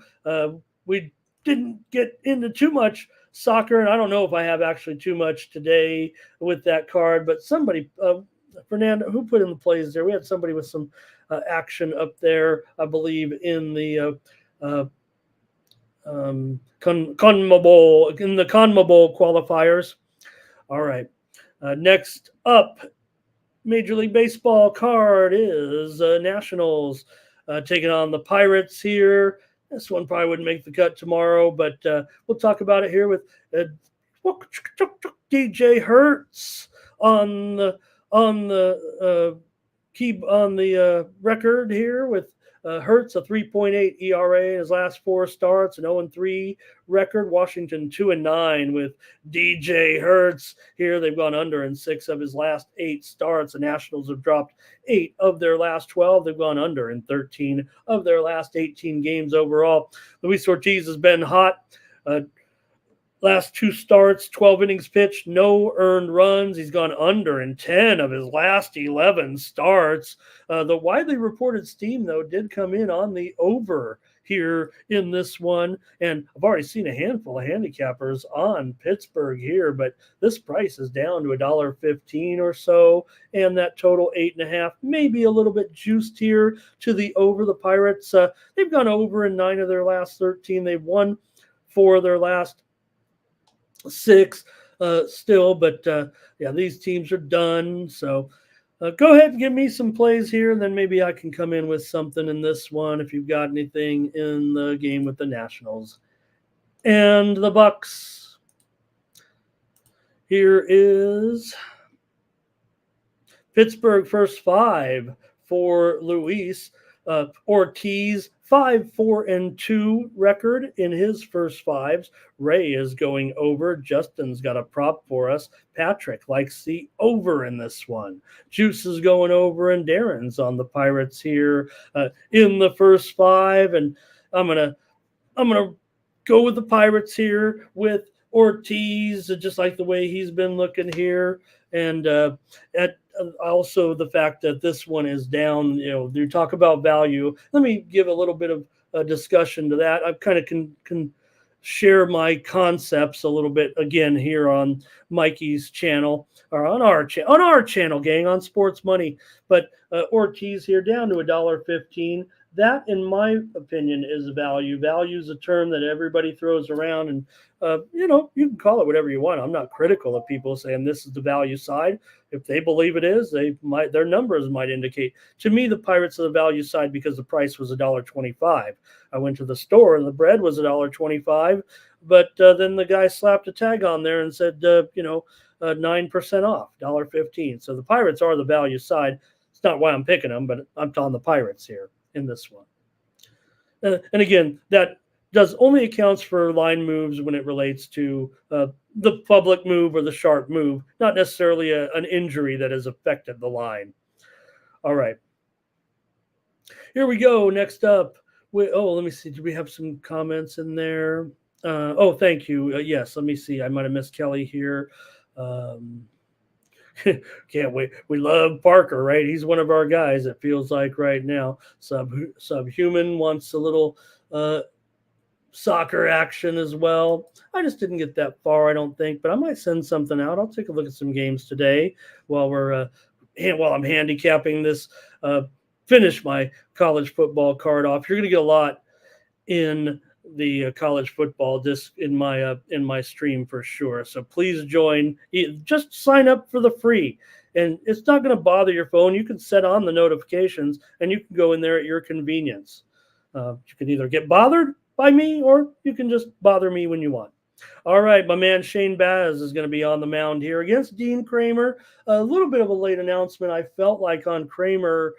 We didn't get into too much soccer, and I don't know if I have actually too much today with that card, but somebody, Fernando, who put in the plays there? We had somebody with some action up there, I believe, in the CONMEBOL qualifiers. All right. Next up, Major League Baseball card is Nationals taking on the Pirates here. This one probably wouldn't make the cut tomorrow, but we'll talk about it here with DJ Hertz on the record here with Hertz, a 3.8 ERA in his last 4 starts, an 0-3 record. Washington 2-9 with DJ Hertz here. They've gone under in 6 of his last 8 starts. The Nationals have dropped 8 of their last 12. They've gone under in 13 of their last 18 games overall. Luis Ortiz has been hot. Last 2 starts, 12 innings pitched, no earned runs. He's gone under in 10 of his last 11 starts. The widely reported steam, though, did come in on the over here in this one. And I've already seen a handful of handicappers on Pittsburgh here, but this price is down to $1.15 or so. And that total 8.5, maybe a little bit juiced here to the over. The Pirates, they've gone over in 9 of their last 13. They've won 4 of their last 6 still, but yeah, these teams are done. So go ahead and give me some plays here, and then maybe I can come in with something in this one if you've got anything in the game with the Nationals and the Bucks. Here is Pittsburgh first 5 for Luis Ortiz. 5-4-2 record in his first 5s. Ray is going over. Justin's got a prop for us. Patrick likes the over in this one. Juice is going over, and Darren's on the Pirates here in the first 5. And I'm gonna go with the Pirates here with Ortiz, just like the way he's been looking here. And at also the fact that this one is down, you talk about value. Let me give a little bit of a discussion to that. I kind of can share my concepts a little bit again here on Mikey's channel, or on our channel, gang, on Sports Money. But Ortiz here down to $1.15. That, in my opinion, is value. Value is a term that everybody throws around, and you can call it whatever you want. I'm not critical of people saying this is the value side. If they believe it is, their numbers might indicate. To me, the Pirates are the value side because the price was $1.25. I went to the store and the bread was $1.25, but then the guy slapped a tag on there and said, 9% off, $1.15. So the Pirates are the value side. It's not why I'm picking them, but I'm on the Pirates here in this one. And again, that does only accounts for line moves when it relates to the public move or the sharp move, not necessarily an injury that has affected the line. All right. Here we go. Next up. Let me see. Do we have some comments in there? Thank you. Yes, let me see. I might have missed Kelly here. Can't wait. We love Parker, right? He's one of our guys, it feels like right now. Subhuman wants a little soccer action as well. I just didn't get that far, I don't think, but I might send something out. I'll take a look at some games today while I'm handicapping this. Finish my college football card off. You're going to get a lot in the college football just in my stream for sure. So please join. Just sign up for the free, and it's not going to bother your phone. You can set on the notifications, and you can go in there at your convenience. You can either get bothered by me, or you can just bother me when you want. All right, my man Shane Baz is going to be on the mound here against Dean Kramer. A little bit of a late announcement, I felt like, on Kramer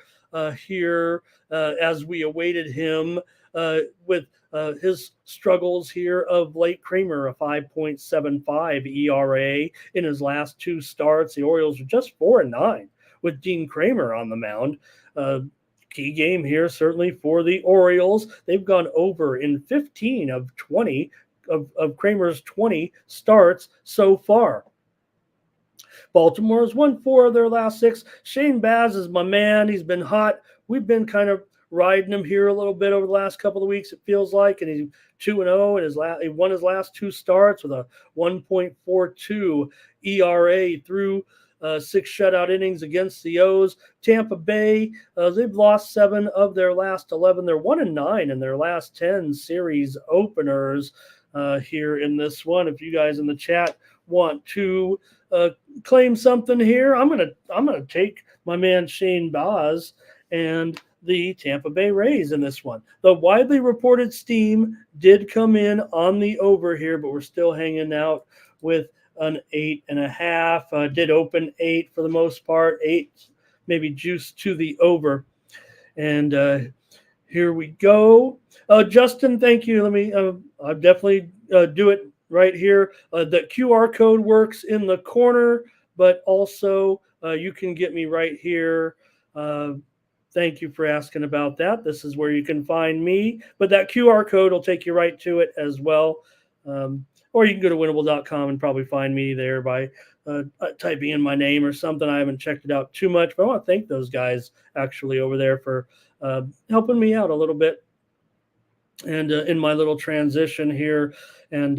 here as we awaited him with his struggles here of late. Kramer, a 5.75 ERA in his last 2 starts. The Orioles are just 4-9 with Dean Kramer on the mound. Key game here, certainly, for the Orioles. They've gone over in 15 of 20 of Kramer's 20 starts so far. Baltimore has won 4 of their last 6. Shane Baz is my man. He's been hot. We've been kind of riding him here a little bit over the last couple of weeks, it feels like, and he's 2-0, and he won his last 2 starts with a 1.42 ERA through 6 shutout innings against the O's. Tampa Bay, they've lost 7 of their last 11. They're 1-9 in their last 10 series openers here in this one. If you guys in the chat want to claim something here, I'm gonna take my man Shane Baz and the Tampa Bay Rays in this one. The widely reported steam did come in on the over here, but we're still hanging out with an 8.5. Did open 8 for the most part, 8 maybe juice to the over. And here we go. Justin, thank you. Let me I'll definitely do it right here. The QR code works in the corner, but also you can get me right here. Thank you for asking about that. This is where you can find me, but that QR code will take you right to it as well. Or you can go to winnable.com and probably find me there by typing in my name or something. I haven't checked it out too much, but I want to thank those guys actually over there for helping me out a little bit and in my little transition here. And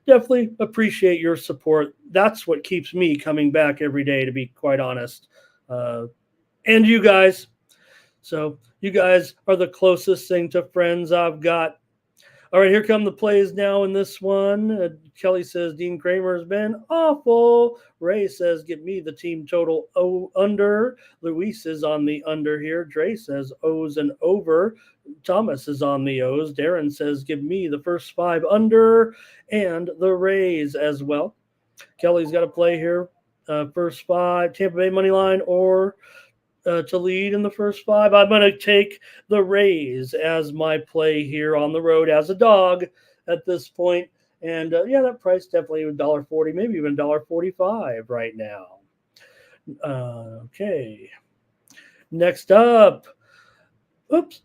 definitely appreciate your support. That's what keeps me coming back every day, to be quite honest. And you guys. So you guys are the closest thing to friends I've got. All right, here come the plays now in this one. Kelly says Dean Kramer has been awful. Ray says give me the team total under. Luis is on the under here. Dre says O's and over. Thomas is on the O's. Darren says give me the first 5 under and the Rays as well. Kelly's got a play here. First 5, Tampa Bay money line or to lead in the first 5. I'm going to take the Rays as my play here on the road as a dog at this point. And yeah, that price definitely $1.40, maybe even $1.45 right now. Okay. Next up. Oops.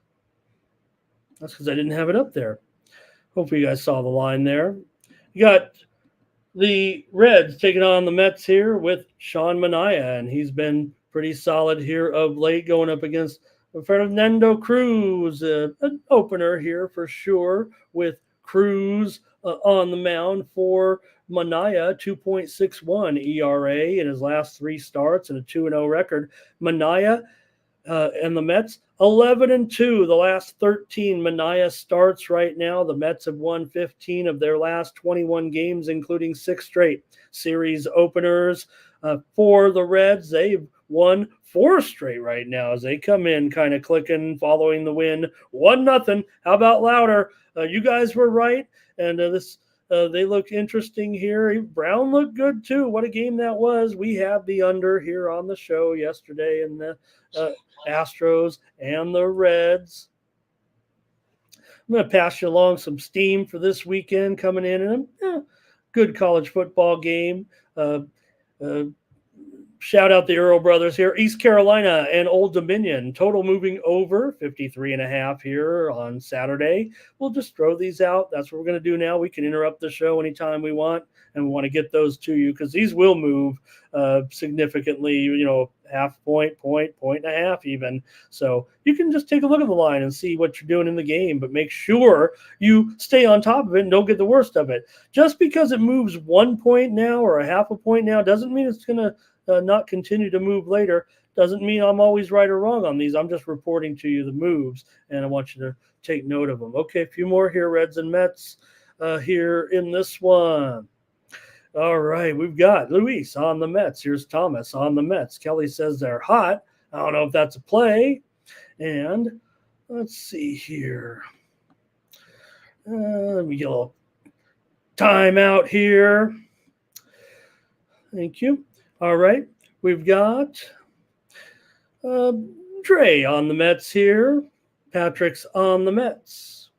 That's because I didn't have it up there. Hopefully you guys saw the line there. You got the Reds taking on the Mets here with Sean Manaea, and he's been pretty solid here of late, going up against Fernando Cruz, an opener here for sure, with Cruz on the mound for Manaea, 2.61 ERA in his last 3 starts and a 2-0 record. Manaea and the Mets, 11-2 the last 13 Manaea starts right now. The Mets have won 15 of their last 21 games, including 6 straight series openers. For the Reds, they've won 4 straight right now as they come in kind of clicking following the win. 1-0. How about louder? You guys were right. And they look interesting here. Brown looked good too. What a game that was. We have the under here on the show yesterday in the Astros and the Reds. I'm going to pass you along some steam for this weekend coming in. And good college football game. Shout out the Earl brothers here. East Carolina and Old Dominion. Total moving over 53.5 here on Saturday. We'll just throw these out. That's what we're going to do now. We can interrupt the show anytime we want, and we want to get those to you because these will move significantly, half point and a half even. So you can just take a look at the line and see what you're doing in the game, but make sure you stay on top of it and don't get the worst of it. Just because it moves 1 point now or a half a point now doesn't mean it's going to not continue to move later. Doesn't mean I'm always right or wrong on these. I'm just reporting to you the moves, and I want you to take note of them. Okay, a few more here, Reds and Mets here in this one. All right, we've got Luis on the Mets. Here's Thomas on the Mets. Kelly says they're hot. I don't know if that's a play. And let's see here. Let me get a little timeout here. Thank you. All right, we've got Dre on the Mets here. Patrick's on the Mets.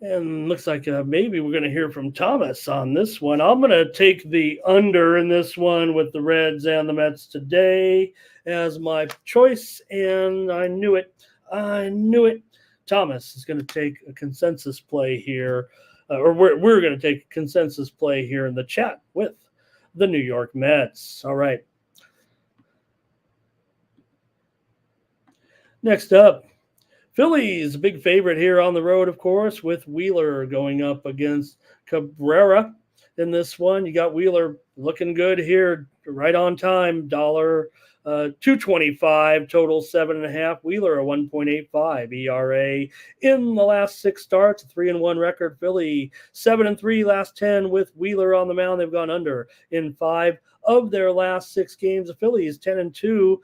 And looks like maybe we're going to hear from Thomas on this one. I'm going to take the under in this one with the Reds and the Mets today as my choice, and I knew it. Thomas is going to take a consensus play here, or we're going to take a consensus play here in the chat with the New York Mets. All right. Next up, Phillies, a big favorite here on the road, of course, with Wheeler going up against Cabrera in this one. You got Wheeler looking good here, right on time, $2.25, total 7.5. Wheeler a 1.85 ERA in the last 6 starts, a 3-1 record. Philly 7-3 last 10 with Wheeler on the mound. They've gone under in 5 of their last 6 games. The Phillies 10-2,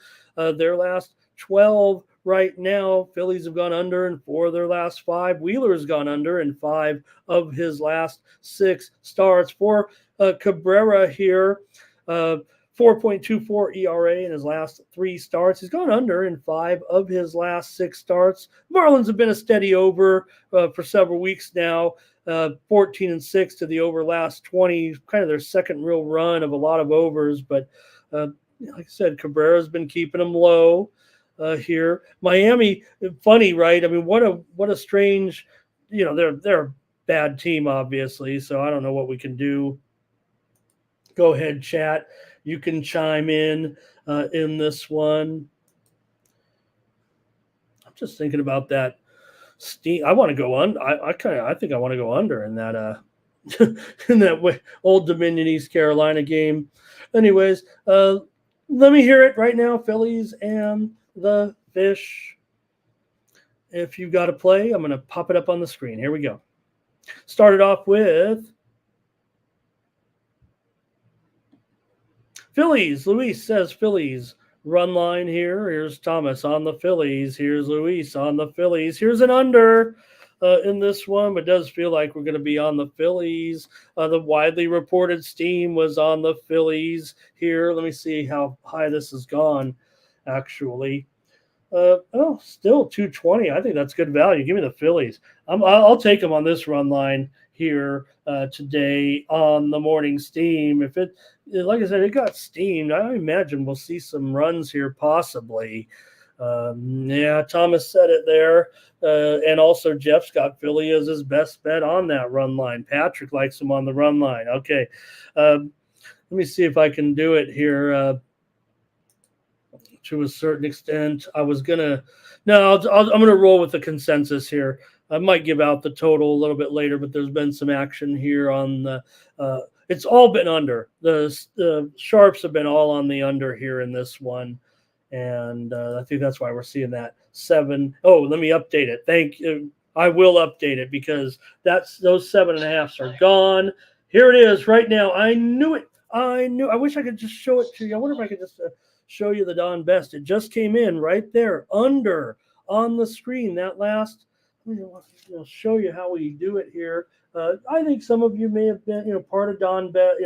their last 12 right now. Phillies have gone under in 4 of their last 5. Wheeler's gone under in 5 of his last 6 starts. For Cabrera here, 4.24 ERA in his last 3 starts. He's gone under in 5 of his last 6 starts. Marlins have been a steady over for several weeks now. 14-6 to the over last 20, kind of their second real run of a lot of overs. But like I said, Cabrera's been keeping them low here. Miami, funny, right? I mean, what a strange, they're a bad team, obviously. So I don't know what we can do. Go ahead, chat. You can chime in this one. I'm just thinking about that. I want to go on. I think I want to go under in that in that Old Dominion East Carolina game. Anyways, let me hear it right now. Phillies and the Fish. If you got to play, I'm going to pop it up on the screen. Here we go. Started off with Phillies. Luis says Phillies. Run line here. Here's Thomas on the Phillies. Here's Luis on the Phillies. Here's an under in this one, but it does feel like we're going to be on the Phillies. The widely reported steam was on the Phillies here. Let me see how high this has gone, actually. Still 220. I think that's good value. Give me the Phillies. I'll take them on this run line here today on the morning steam. If it, like I said, it got steamed, I imagine we'll see some runs here possibly. Thomas said it there. And also Jeff's got Philly as his best bet on that run line. Patrick likes him on the run line. Okay. Let me see if I can do it here to a certain extent. I'm going to roll with the consensus here. I might give out the total a little bit later, but there's been some action here on the it's all been under. The sharps have been all on the under here in this one. And I think that's why we're seeing that 7. Oh, let me update it. Thank you. I will update it because those 7.5s are gone. Here it is right now. I knew it. I wish I could just show it to you. I wonder if I could just show you the Don Best. It just came in right there under on the screen. That last, I'll show you how we do it here. I think some of you may have been, part of Don Best.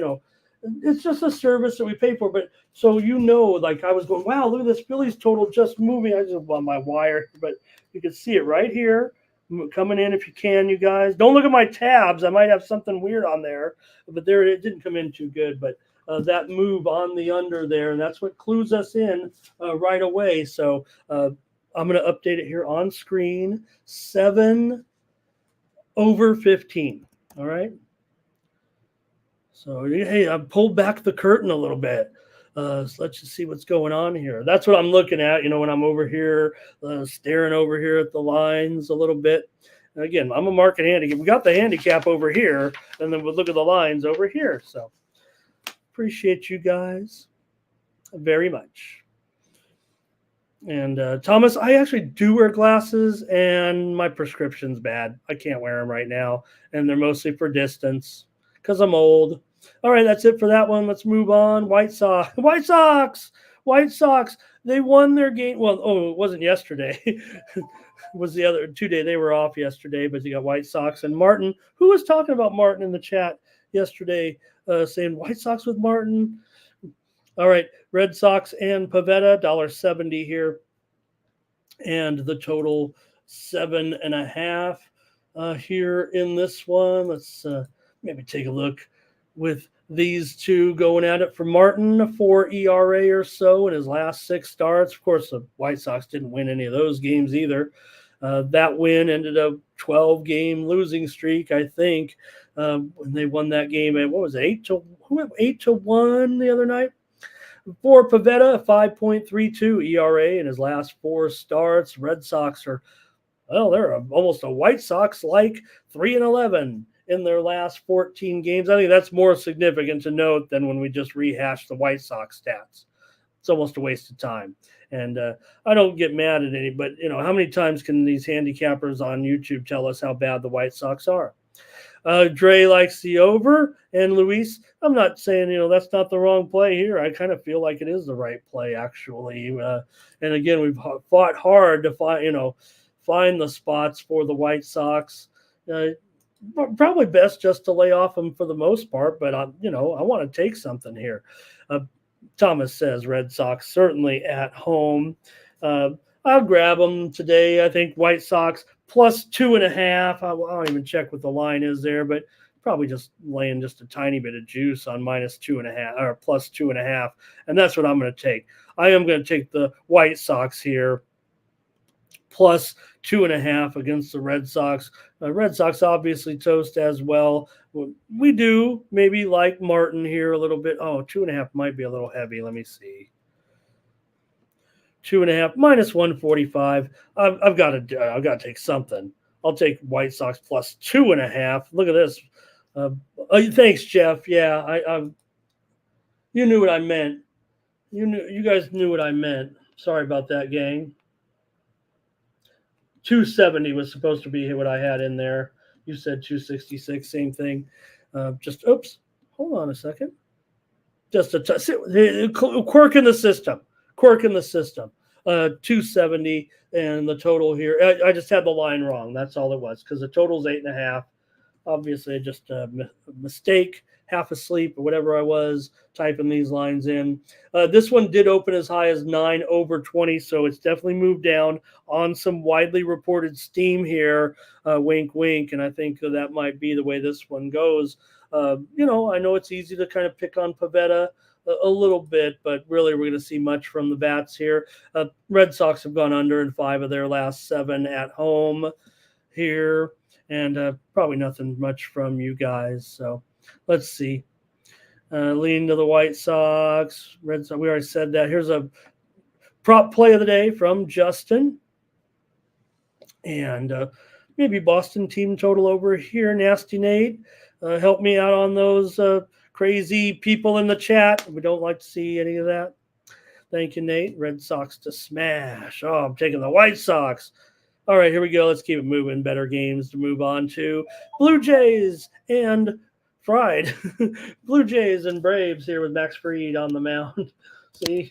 It's just a service that we pay for. But so like I was going, wow, look at this Phillies total just moving. I just on my wire, but you can see it right here coming in if you can, you guys. Don't look at my tabs. I might have something weird on there, but there it didn't come in too good. But that move on the under there, and that's what clues us in right away. So I'm going to update it here on screen. 7 over 15. All right. So, hey, I pulled back the curtain a little bit. So let's just see what's going on here. That's what I'm looking at, when I'm over here, staring over here at the lines a little bit. And again, I'm a market handicap. We got the handicap over here, and then we'll look at the lines over here. So appreciate you guys very much. And Thomas, I actually do wear glasses, and my prescription's bad. I can't wear them right now, and they're mostly for distance because I'm old. All right, that's it for that one. Let's move on. White Sox. They won their game. Well, it wasn't yesterday. It was the other 2 day. They were off yesterday, but you got White Sox and Martin. Who was talking about Martin in the chat yesterday, saying White Sox with Martin? All right, Red Sox and Pavetta, $1.70 here. And the total 7.5 here in this one. Let's maybe take a look with these two going at it. For Martin, a 4 ERA or so in his last 6 starts. Of course, the White Sox didn't win any of those games either. That win ended a 12-game losing streak, I think, when they won that game at, 8-1 the other night? For Pavetta, a 5.32 ERA in his last 4 starts. Red Sox are, they're almost a White Sox-like 3-11 in their last 14 games. I think that's more significant to note than when we just rehash the White Sox stats. It's almost a waste of time. And I don't get mad at any, but how many times can these handicappers on YouTube tell us how bad the White Sox are? Dre likes the over, and Luis, I'm not saying, that's not the wrong play here. I kind of feel like it is the right play, actually. And again, we've fought hard to find the spots for the White Sox. Probably best just to lay off them for the most part, but I want to take something here. Thomas says Red Sox certainly at home. I'll grab them today. I think White Sox plus 2.5. I don't even check what the line is there, but probably just laying just a tiny bit of juice on minus 2.5 or plus 2.5. And that's what I'm going to take. I am going to take the White Sox here plus 2.5 against the Red Sox. Red Sox obviously toast as well. We do maybe like Martin here a little bit. Oh, 2.5 might be a little heavy. Let me see. 2.5 minus 145. I've got to take something. I'll take White Sox plus 2.5. Look at this. Thanks, Jeff. Yeah, you knew what I meant. You guys knew what I meant. Sorry about that, gang. 270 was supposed to be what I had in there. You said 266, same thing. Oops, hold on a second. Just a quirk in the system. 270, and the total here. I just had the line wrong. That's all it was, because the total's 8.5. Obviously, just a mistake, half asleep or whatever I was typing these lines in. This one did open as high as 9 over 20, so it's definitely moved down on some widely reported steam here. Wink, wink, and I think that might be the way this one goes. I know it's easy to kind of pick on Pavetta a little bit, but really we're going to see much from the bats here. Red Sox have gone under in 5 of their last 7 at home here, and probably nothing much from you guys. So let's see. Lean to the White Sox. Red Sox, we already said that. Here's a prop play of the day from Justin. And maybe Boston team total over here. Nasty Nate, help me out on those crazy people in the chat. We don't like to see any of that. Thank you, Nate. Red Sox to smash. Oh, I'm taking the White Sox. All right, here we go. Let's keep it moving. Better games to move on to. Blue Jays and Fried. Blue Jays and Braves here with Max Fried on the mound. See?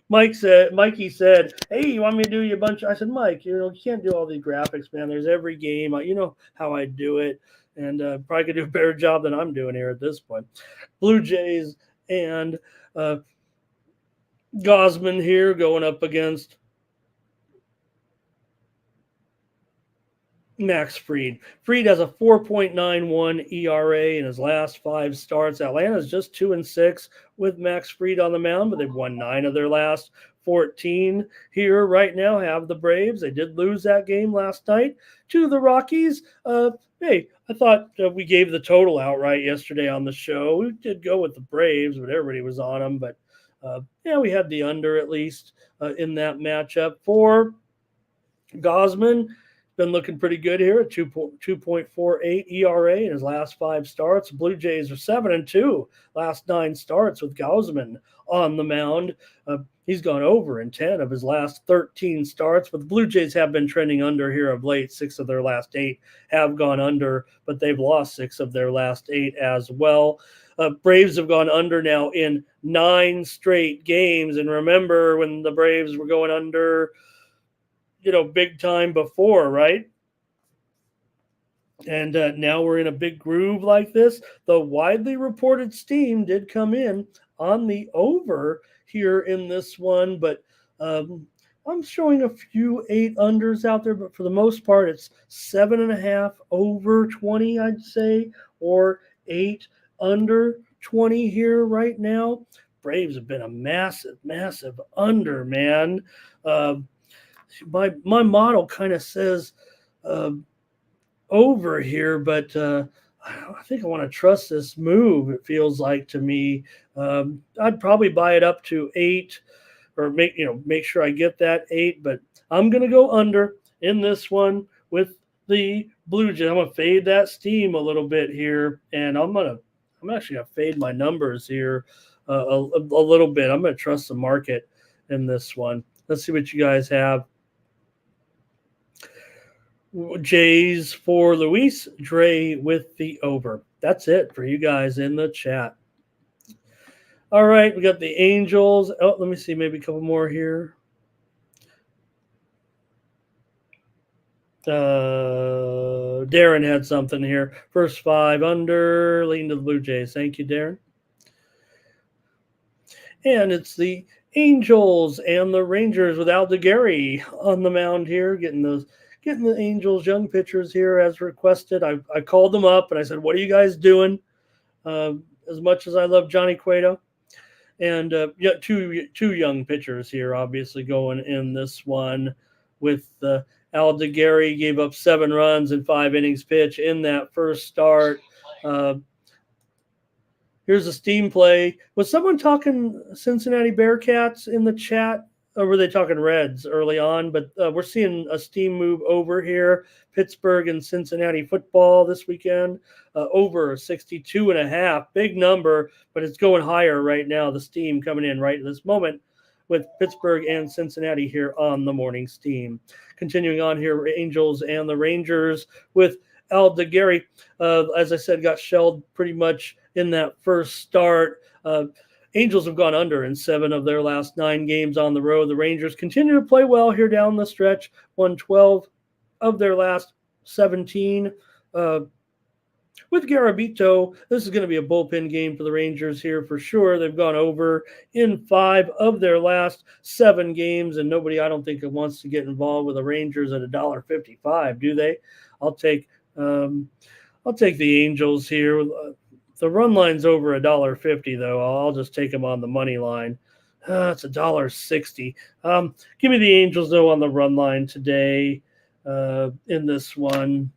Mikey said, hey, you want me to do you a bunch? I said, Mike, you can't do all these graphics, man. There's every game. You know how I do it. And probably could do a better job than I'm doing here at this point. Blue Jays and Gosman here going up against Max Fried. Fried has a 4.91 ERA in his last 5 starts. Atlanta's just 2-6 with Max Fried on the mound, but they've won 9 of their last 14 here right now. Have the Braves. They did lose that game last night to the Rockies. Hey, I thought we gave the total outright yesterday on the show. We did go with the Braves, but everybody was on them. But we had the under at least in that matchup. For Gosman, been looking pretty good here at 2.48 ERA in his last 5 starts. Blue Jays are 7-2 last 9 starts with Gosman on the mound. He's gone over in 10 of his last 13 starts, but the Blue Jays have been trending under here of late. 6 of their last 8 have gone under, but they've lost 6 of their last 8 as well. Braves have gone under now in 9 straight games, and remember when the Braves were going under big time before, right? And now we're in a big groove like this. The widely reported steam did come in on the over here in this one, but I'm showing a few 8 unders out there, but for the most part, it's 7.5 over 20, I'd say, or 8 under 20 here right now. Braves have been a massive, massive under, man. My model kind of says over here, but I think I want to trust this move. It feels like to me. I'd probably buy it up to 8, or make sure I get that 8. But I'm gonna go under in this one with the Blue Jays. I'm gonna fade that steam a little bit here, and I'm actually gonna fade my numbers here a little bit. I'm gonna trust the market in this one. Let's see what you guys have. Jays for Luis, Dre with the over. That's it for you guys in the chat. All right, we got the Angels. Oh, let me see, maybe a couple more here. Darren had something here. First 5 under, lean to the Blue Jays. Thank you, Darren. And it's the Angels and the Rangers with Aldegari on the mound here, getting the Angels young pitchers here as requested. I called them up and I said, "What are you guys doing?" As much as I love Johnny Cueto, and two young pitchers here, obviously going in this one with Aldegari gave up 7 runs in 5 innings pitch in that first start. Here's a steam play. Was someone talking Cincinnati Bearcats in the chat? Or were they talking Reds early on? But we're seeing a steam move over here. Pittsburgh and Cincinnati football this weekend. Over 62.5. Big number, but it's going higher right now. The steam coming in right at this moment with Pittsburgh and Cincinnati here on the morning steam. Continuing on here, Angels and the Rangers with Aldegari, as I said, got shelled pretty much in that first start. Angels have gone under in 7 of their last 9 games on the road. The Rangers continue to play well here down the stretch, won 12 of their last 17. With Garabito, this is going to be a bullpen game for the Rangers here for sure. They've gone over in 5 of their last 7 games, and nobody, I don't think, wants to get involved with the Rangers at $1.55, do they? I'll take the Angels here. The run line's over $1.50, though. I'll just take them on the money line. It's $1.60. Give me the Angels, though, on the run line today in this one.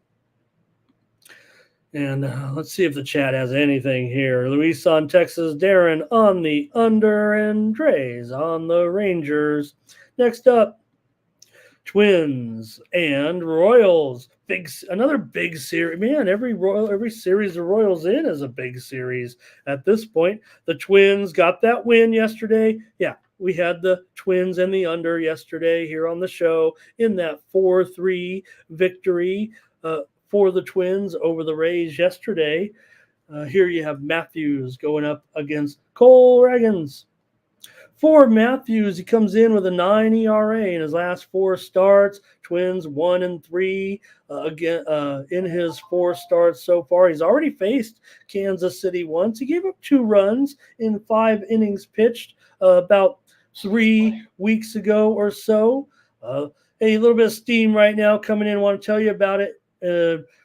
And let's see if the chat has anything here. Luis on Texas, Darren on the under, and Dre's on the Rangers. Next up, Twins and Royals. Another big series. Man, every series the Royals in is a big series at this point. The Twins got that win yesterday. Yeah, we had the Twins and the under yesterday here on the show in that 4-3 victory for the Twins over the Rays yesterday. Here you have Matthews going up against Cole Reagans. For Matthews, he comes in with a 9 ERA in his last 4 starts. Twins 1-3 again in his 4 starts so far. He's already faced Kansas City once. He gave up 2 runs in 5 innings pitched about 3 weeks ago or so. A little bit of steam right now coming in. I want to tell you about it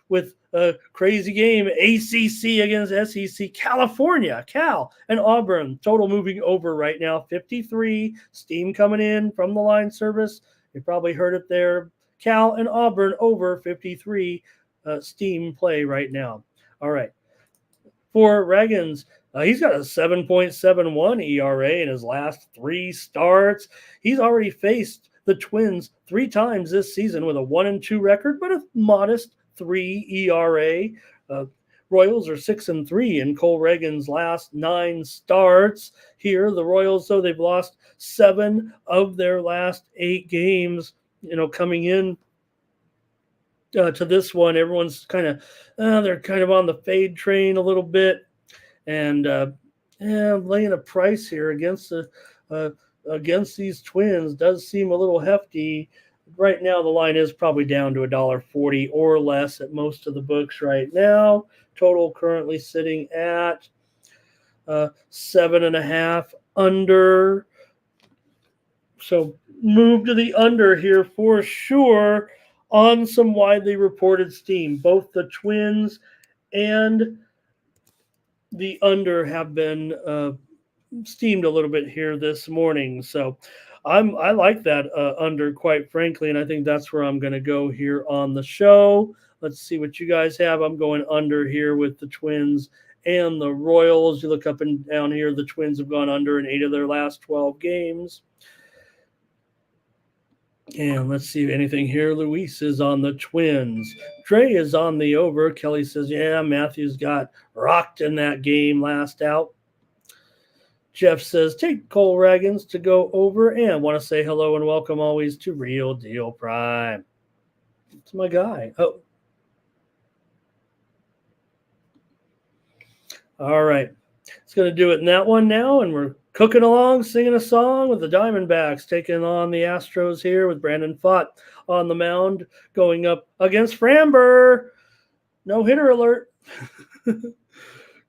with a crazy game. ACC against SEC. California, Cal, and Auburn. Total moving over right now. 53. Steam coming in from the line service. You probably heard it there. Cal and Auburn over 53. Steam play right now. All right. For Reagans, he's got a 7.71 ERA in his last 3 starts. He's already faced the Twins 3 times this season with a 1-2 record, but a modest 3 ERA. Royals are 6-3 in Cole Reagans' last 9 starts. Here, the Royals, though, they've lost 7 of their last 8 games. Coming in to this one, everyone's they're kind of on the fade train a little bit, and laying a price here against these Twins does seem a little hefty. Right now, the line is probably down to $1.40 or less at most of the books right now. Total currently sitting at 7.5 under. So move to the under here for sure on some widely reported steam. Both the Twins and the under have been steamed a little bit here this morning. So I like that under, quite frankly, and I think that's where I'm going to go here on the show. Let's see what you guys have. I'm going under here with the Twins and the Royals. You look up and down here, the Twins have gone under in 8 of their last 12 games. And let's see anything here. Luis is on the Twins. Dre is on the over. Kelly says, yeah, Matthews got rocked in that game last out. Jeff says, take Cole Reagans to go over, and want to say hello and welcome always to Real Deal Prime. It's my guy. Oh. All right. It's going to do it in that one now, and we're cooking along, singing a song with the Diamondbacks, taking on the Astros here with Brandon Pfaadt on the mound, going up against Framber. No hitter alert.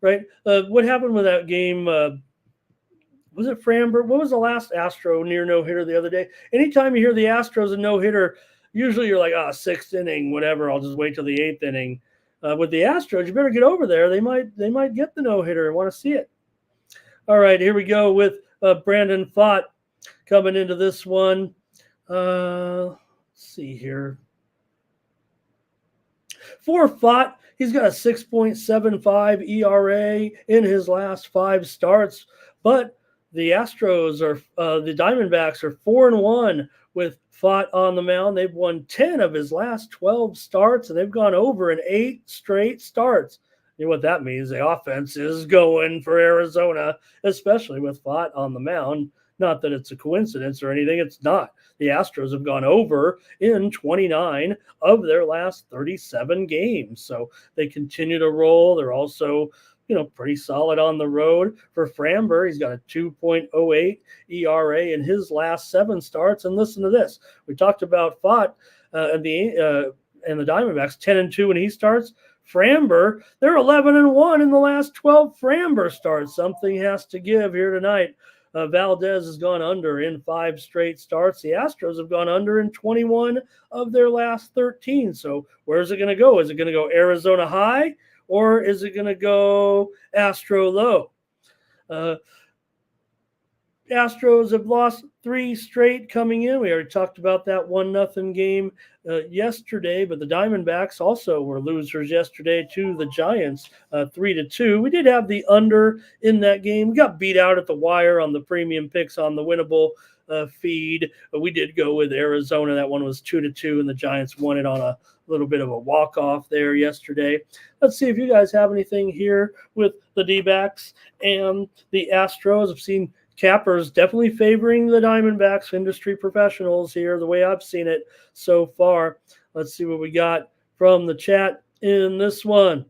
Right? What happened with that game? Was it Framber? What was the last Astro near no hitter the other day? Anytime you hear the Astros a no hitter, usually you're like, sixth inning, whatever. I'll just wait till the eighth inning. With the Astros, you better get over there. They might get the no hitter and want to see it. All right, here we go with Brandon Pfaadt coming into this one. Let's see here. For Pfaadt, he's got a 6.75 ERA in his last 5 starts, but the Astros the Diamondbacks are 4-1 with Pfaadt on the mound. They've won 10 of his last 12 starts, and they've gone over in 8 straight starts. You know what that means? The offense is going for Arizona, especially with Pfaadt on the mound. Not that it's a coincidence or anything. It's not. The Astros have gone over in 29 of their last 37 games. So they continue to roll. They're also, pretty solid on the road. For Framber, he's got a 2.08 ERA in his last 7 starts. And listen to this. We talked about Pfaadt and the Diamondbacks 10-2 when he starts. Framber, they're 11-1 in the last 12 Framber starts. Something has to give here tonight. Valdez has gone under in 5 straight starts. The Astros have gone under in 21 of their last 13. So where's it going to go? Is it going to go Arizona high, or is it going to go Astro low? Astros have lost 3 straight coming in. We already talked about that 1-0 game yesterday, but the Diamondbacks also were losers yesterday to the Giants, 3-2. We did have the under in that game. We got beat out at the wire on the premium picks on the winnable feed. But we did go with Arizona. That one was 2-2, and the Giants won it on a little bit of a walk-off there yesterday. Let's see if you guys have anything here with the D-backs and the Astros. I've seen Capper's definitely favoring the Diamondbacks, industry professionals here, the way I've seen it so far. Let's see what we got from the chat in this one.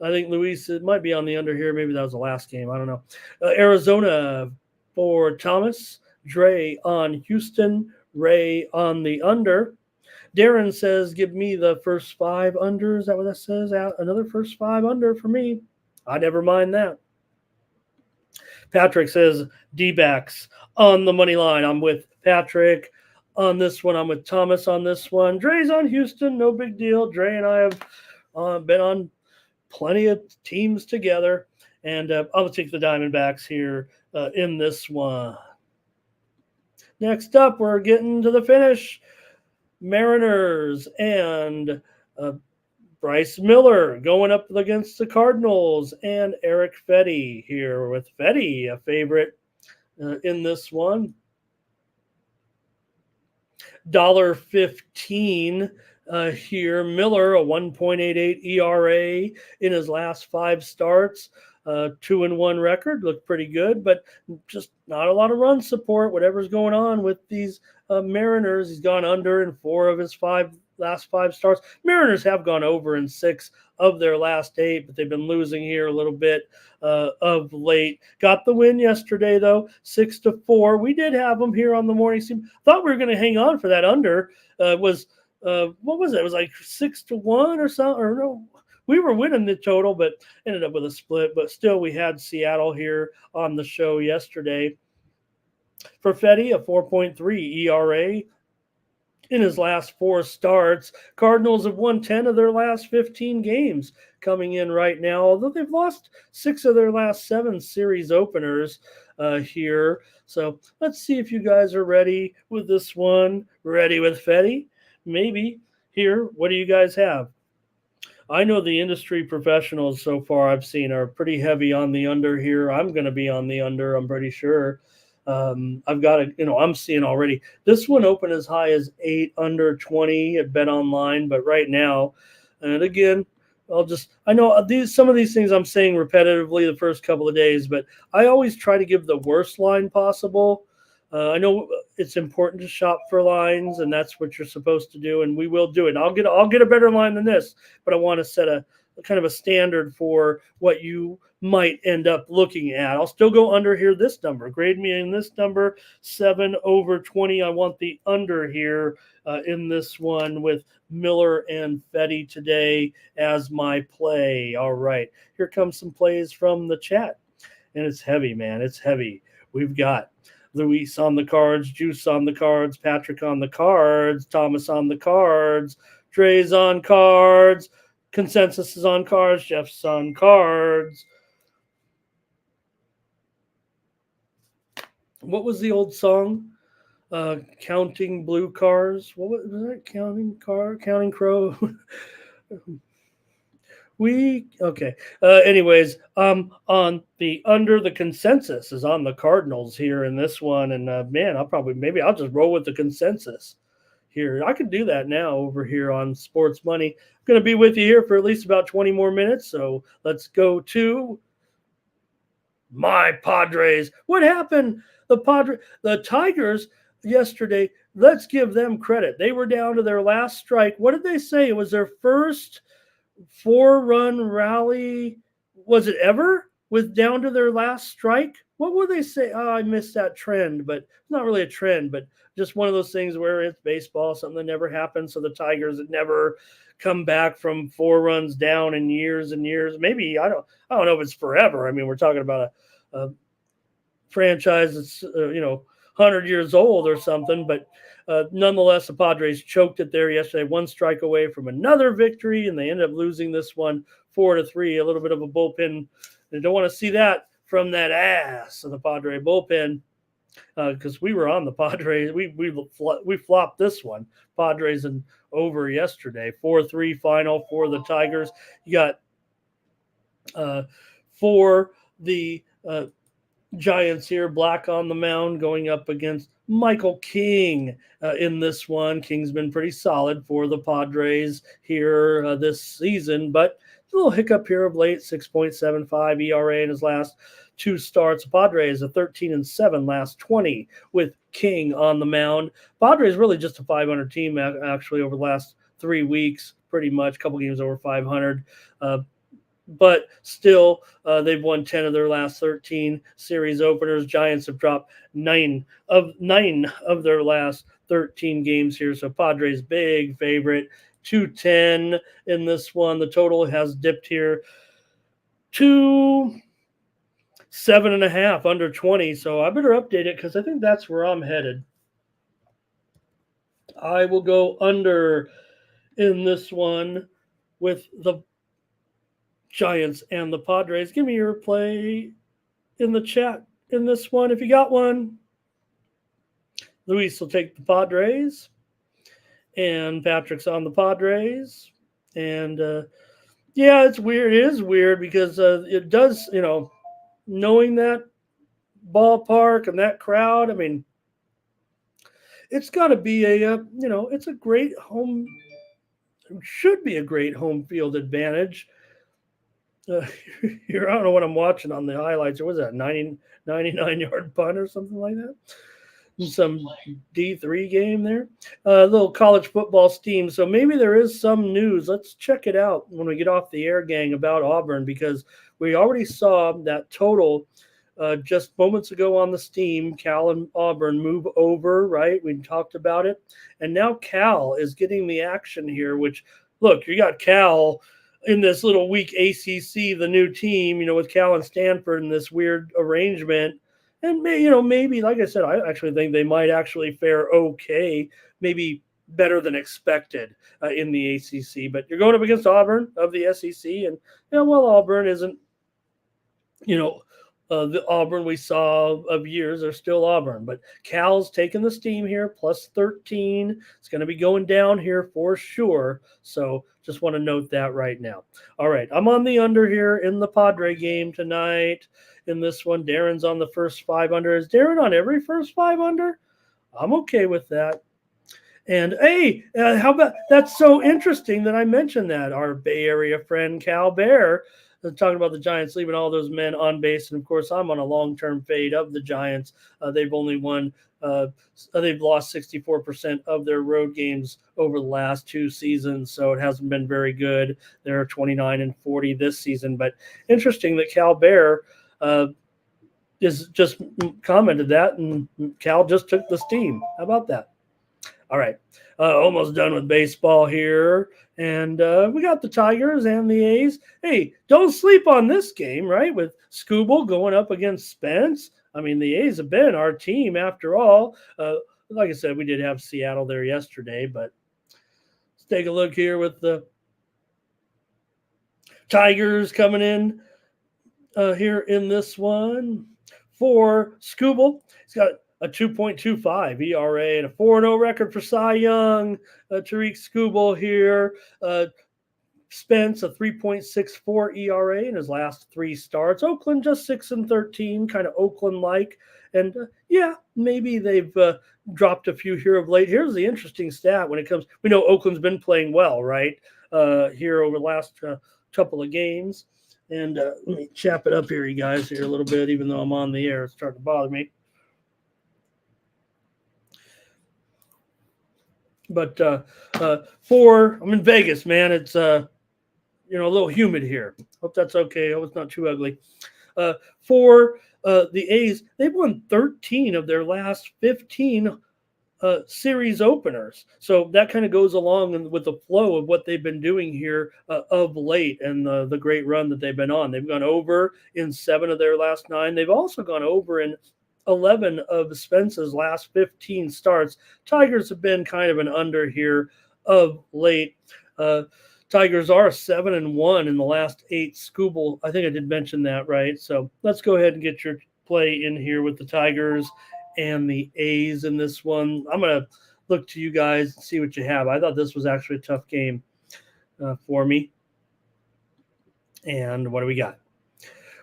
I think Luis, it might be on the under here. Maybe that was the last game. I don't know. Arizona for Thomas, Dre on Houston, Ray on the under. Darren says, give me the first 5 under. Is that what that says? Another first 5 under for me. I never mind that. Patrick says D-backs on the money line. I'm with Patrick on this one. I'm with Thomas on this one. Dre's on Houston. No big deal. Dre and I have been on plenty of teams together. And I'll take the Diamondbacks here in this one. Next up, we're getting to the finish. Mariners and Bryce Miller going up against the Cardinals, and Eric Fetty here with Fetty, a favorite in this one. $1.15 here. Miller, a 1.88 ERA in his last 5 starts. 2-1 record, looked pretty good, but just not a lot of run support. Whatever's going on with these Mariners, he's gone under in 4 of his last 5 starts. Mariners have gone over in 6 of their last 8, but they've been losing here a little bit of late. Got the win yesterday, though, 6-4. We did have them here on the morning team. Thought we were going to hang on for that under. What was it? It was like 6-1 or something, or no. We were winning the total, but ended up with a split. But still, we had Seattle here on the show yesterday. For Fetty, a 4.3 ERA in his last 4 starts. Cardinals have won 10 of their last 15 games coming in right now, although they've lost 6 of their last 7 series openers here. So let's see if you guys are ready with this one. Ready with Fetty? Maybe. Here, what do you guys have? I know the industry professionals so far I've seen are pretty heavy on the under here. I'm going to be on the under, I'm pretty sure. I've got I'm seeing already. This one opened as high as 8 under 20 at Bet Online, but right now, and again, I know some of these things I'm saying repetitively the first couple of days, but I always try to give the worst line possible. I know it's important to shop for lines, and that's what you're supposed to do, and we will do it. I'll get a better line than this, but I want to set a kind of a standard for what you might end up looking at. I'll still go under here this number. Grade me in this number, 7/20. I want the under here in this one with Miller and Fetty today as my play. All right, here comes some plays from the chat, and it's heavy, man. It's heavy. We've got Luis on the cards, Juice on the cards, Patrick on the cards, Thomas on the cards, Dre's on cards, Consensus is on cards, Jeff's on cards. What was the old song? Counting blue cars. What was that? Counting crow. Okay. Anyways, on the under, the consensus is on the Cardinals here in this one, and man, I'll just roll with the consensus here. I could do that now over here on Sports Money. I'm going to be with you here for at least about 20 more minutes, so let's go to my Padres. What happened? The Tigers yesterday. Let's give them credit. They were down to their last strike. What did they say? It was their first 4-run rally, was it ever, with down to their last strike? What would they say? Oh, I missed that trend, but it's not really a trend, but just one of those things where it's baseball, something that never happened. So the Tigers had never come back from 4 runs down in years and years. Maybe I don't know if it's forever. I mean, we're talking about a franchise that's 100 years old or something, but nonetheless, the Padres choked it there yesterday, 1 strike away from another victory, and they ended up losing this one 4-3. A little bit of a bullpen. They don't want to see that from that ass of the Padre bullpen, because we were on the Padres. We flopped this one, Padres and over yesterday, 4-3 final for the Tigers. You got for the Giants here, Black on the mound going up against Michael King in this one. King's been pretty solid for the Padres here this season, but a little hiccup here of late, 6.75 ERA in his last 2 starts. Padres a 13-7 last 20 with King on the mound. Padres really just a 500 team actually over the last 3 weeks, pretty much. A couple games over 500. But still, they've won 10 of their last 13 series openers. Giants have dropped 9 of their last 13 games here. So Padres big favorite, 210 in this one. The total has dipped here to 7.5 under 20. So I better update it because I think that's where I'm headed. I will go under in this one with the Giants and the Padres. Give me your play in the chat in this one if you got one. Luis will take the Padres, and Patrick's on the Padres. And yeah, it's weird. It is weird because it does, knowing that ballpark and that crowd. I mean, it's got to be it's a great home. It should be a great home field advantage. Here, I don't know what I'm watching on the highlights. Or was that 99-yard punt or something like that? Some D3 game there. Little college football steam. So maybe there is some news. Let's check it out when we get off the air, gang, about Auburn, because we already saw that total just moments ago on the steam. Cal and Auburn move over, right? We talked about it. And now Cal is getting the action here, which, look, you got Cal in this little weak ACC, the new team, with Cal and Stanford in this weird arrangement. And, maybe, like I said, I actually think they might actually fare okay, maybe better than expected in the ACC. But you're going up against Auburn of the SEC. And, Auburn isn't, the Auburn we saw of years are still Auburn. But Cal's taking the steam here, plus 13. It's going to be going down here for sure. So just want to note that right now. All right, I'm on the under here in the Padre game tonight. In this one, Darren's on the first 5 under. Is Darren on every first 5 under? I'm okay with that. And, hey, how about – that's so interesting that I mentioned that. Our Bay Area friend, Cal Bear, talking about the Giants leaving all those men on base. And of course, I'm on a long-term fade of the Giants. They've only won, they've lost 64% of their road games over the last 2 seasons. So it hasn't been very good. They're 29-40 this season. But interesting that Cal Bear is just commented that, and Cal just took the steam. How about that? All right. Almost done with baseball here. And we got the Tigers and the A's. Hey, don't sleep on this game, right? With Scooble going up against Spence. I mean, the A's have been our team after all. Like I said, we did have Seattle there yesterday, but let's take a look here with the Tigers coming in here in this one for Scooble. He's got a 2.25 ERA and a 4-0 record for Cy Young. Tariq Skubal here. Spence, a 3.64 ERA in his last 3 starts. Oakland just 6-13, kind of Oakland-like. And yeah, maybe they've dropped a few here of late. Here's the interesting stat when it comes. We know Oakland's been playing well, right? Here over the last couple of games. And let me chap it up here, you guys, here a little bit, even though I'm on the air. It's starting to bother me. But I'm in Vegas, man. It's a little humid here. Hope that's okay. Hope it's not too ugly. For the A's, they've won 13 of their last 15 series openers. So that kind of goes along with the flow of what they've been doing here of late and the great run that they've been on. They've gone over in 7 of their last 9. They've also gone over in 11 of Spence's last 15 starts. Tigers have been kind of an under here of late. Tigers are 7-1 in the last 8. Scooble, I think I did mention that, right? So let's go ahead and get your play in here with the Tigers and the A's in this one. I'm going to look to you guys and see what you have. I thought this was actually a tough game for me. And what do we got?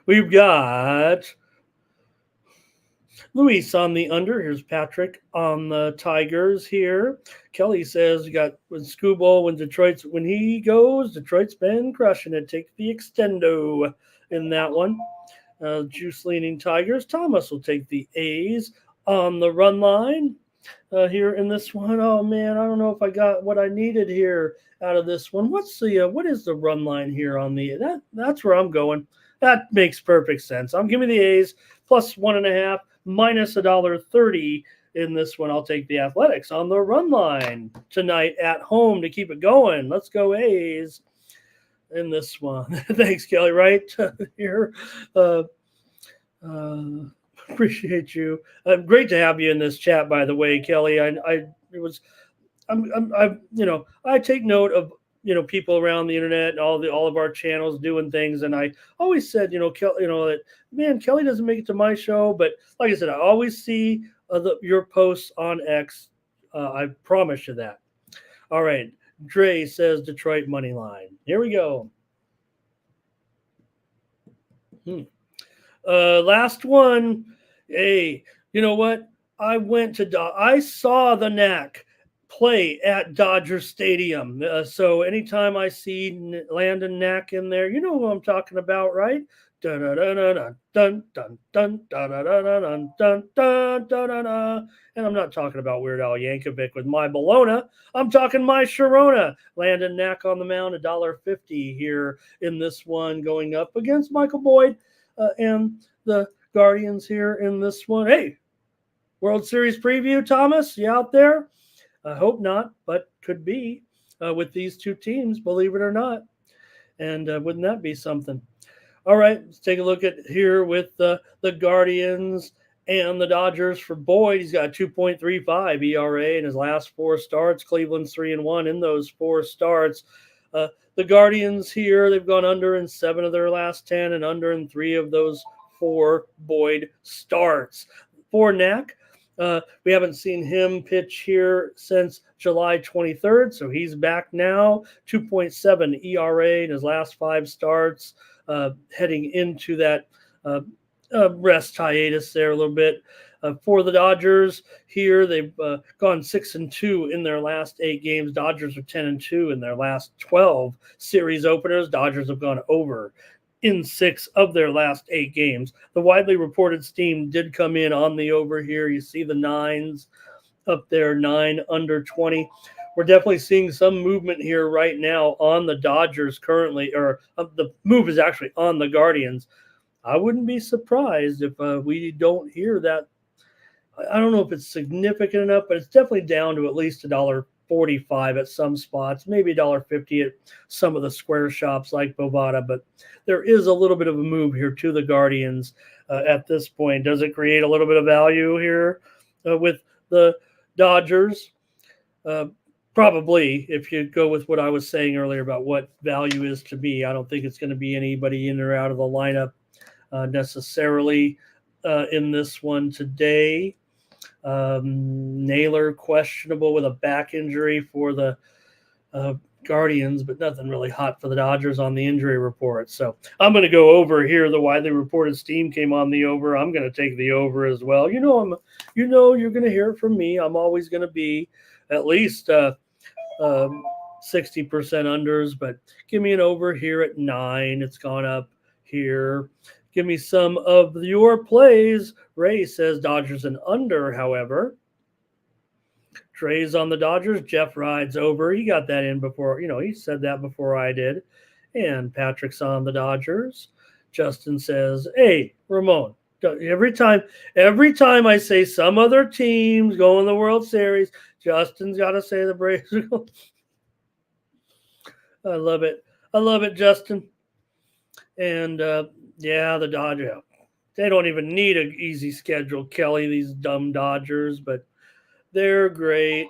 We've got Luis on the under. Here's Patrick on the Tigers here. Kelly says you got when Scooble, when he goes, Detroit's been crushing it. Take the extendo in that one. Juice leaning Tigers. Thomas will take the A's on the run line here in this one. Oh man, I don't know if I got what I needed here out of this one. What is the run line here on that's where I'm going. That makes perfect sense. I'm giving the A's plus 1.5 minus $1.30 in this one. I'll take the Athletics on the run line tonight at home to keep it going. Let's go A's in this one. Thanks, Kelly. Right here. Appreciate you. Great to have you in this chat, by the way, Kelly. I take note of people around the internet and all of our channels doing things, and I always said that Kelly doesn't make it to my show, but like I said, I always see your posts on X. I promise you that. All right, Dre says Detroit money line. Here we go. Last one. Hey, you know what? I saw the Knack play at Dodger Stadium. So anytime I see Landon Knack in there, you know who I'm talking about, right? Dun dun dun dun dun dun dun dun dun dun dun dun. And I'm not talking about Weird Al Yankovic with My Bologna. I'm talking My Sharona. Landon Knack on the mound, $1.50 here in this one, going up against Michael Boyd and the Guardians here in this one. Hey, World Series preview, Thomas, you out there? I hope not, but could be with these two teams, believe it or not. And wouldn't that be something? All right, let's take a look at here with the Guardians and the Dodgers. For Boyd, he's got a 2.35 ERA in his last 4 starts. Cleveland's 3-1 in those 4 starts. The Guardians here, they've gone under in 7 of their last 10 and under in 3 of those 4 Boyd starts. For Knack, we haven't seen him pitch here since July 23rd, so he's back now. 2.7 ERA in his last 5 starts, heading into that rest hiatus there a little bit. For the Dodgers here, they've gone 6-2 in their last 8 games. Dodgers are 10-2 in their last 12 series openers. Dodgers have gone over in 6 of their last 8 games. The widely reported steam did come in on the over here. You see the 9s up there, 9 under 20. We're definitely seeing some movement here right now on the Dodgers currently, or the move is actually on the Guardians. I wouldn't be surprised if we don't hear that. I don't know if it's significant enough, but it's definitely down to at least $1.45 at some spots, maybe $1.50 at some of the square shops like Bovada. But there is a little bit of a move here to the Guardians at this point. Does it create a little bit of value here with the Dodgers? Probably, if you go with what I was saying earlier about what value is to me. I don't think it's going to be anybody in or out of the lineup necessarily in this one today. Naylor questionable with a back injury for the Guardians, but nothing really hot for the Dodgers on the injury report. So I'm going to go over here. The widely reported steam came on the over. I'm going to take the over as well. You're going to hear it from me. I'm always going to be at least 60% unders, but give me an over here at 9. It's gone up here. Give me some of your plays. Ray says Dodgers an under, however. Trey's on the Dodgers. Jeff rides over. He got that in before, he said that before I did. And Patrick's on the Dodgers. Justin says, hey, Ramon, every time I say some other teams go in the World Series, Justin's got to say the Braves. I love it. I love it, Justin. And, the Dodgers, they don't even need an easy schedule, Kelly, these dumb Dodgers, but they're great.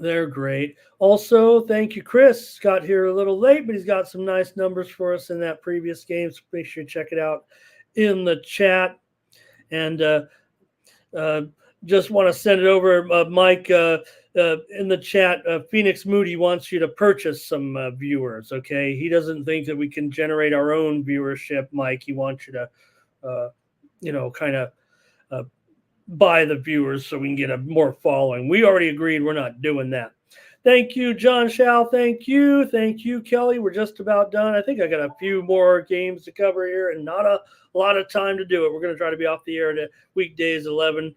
They're great. Also, thank you, Chris. Got here a little late, but he's got some nice numbers for us in that previous game, so make sure you check it out in the chat. And just want to send it over, Mike, in the chat. Phoenix Moody wants you to purchase some viewers, okay? He doesn't think that we can generate our own viewership, Mike. He wants you to, kind of buy the viewers so we can get a more following. We already agreed we're not doing that. Thank you, John Shao. Thank you. Thank you, Kelly. We're just about done. I think I got a few more games to cover here and not a lot of time to do it. We're going to try to be off the air to weekdays 11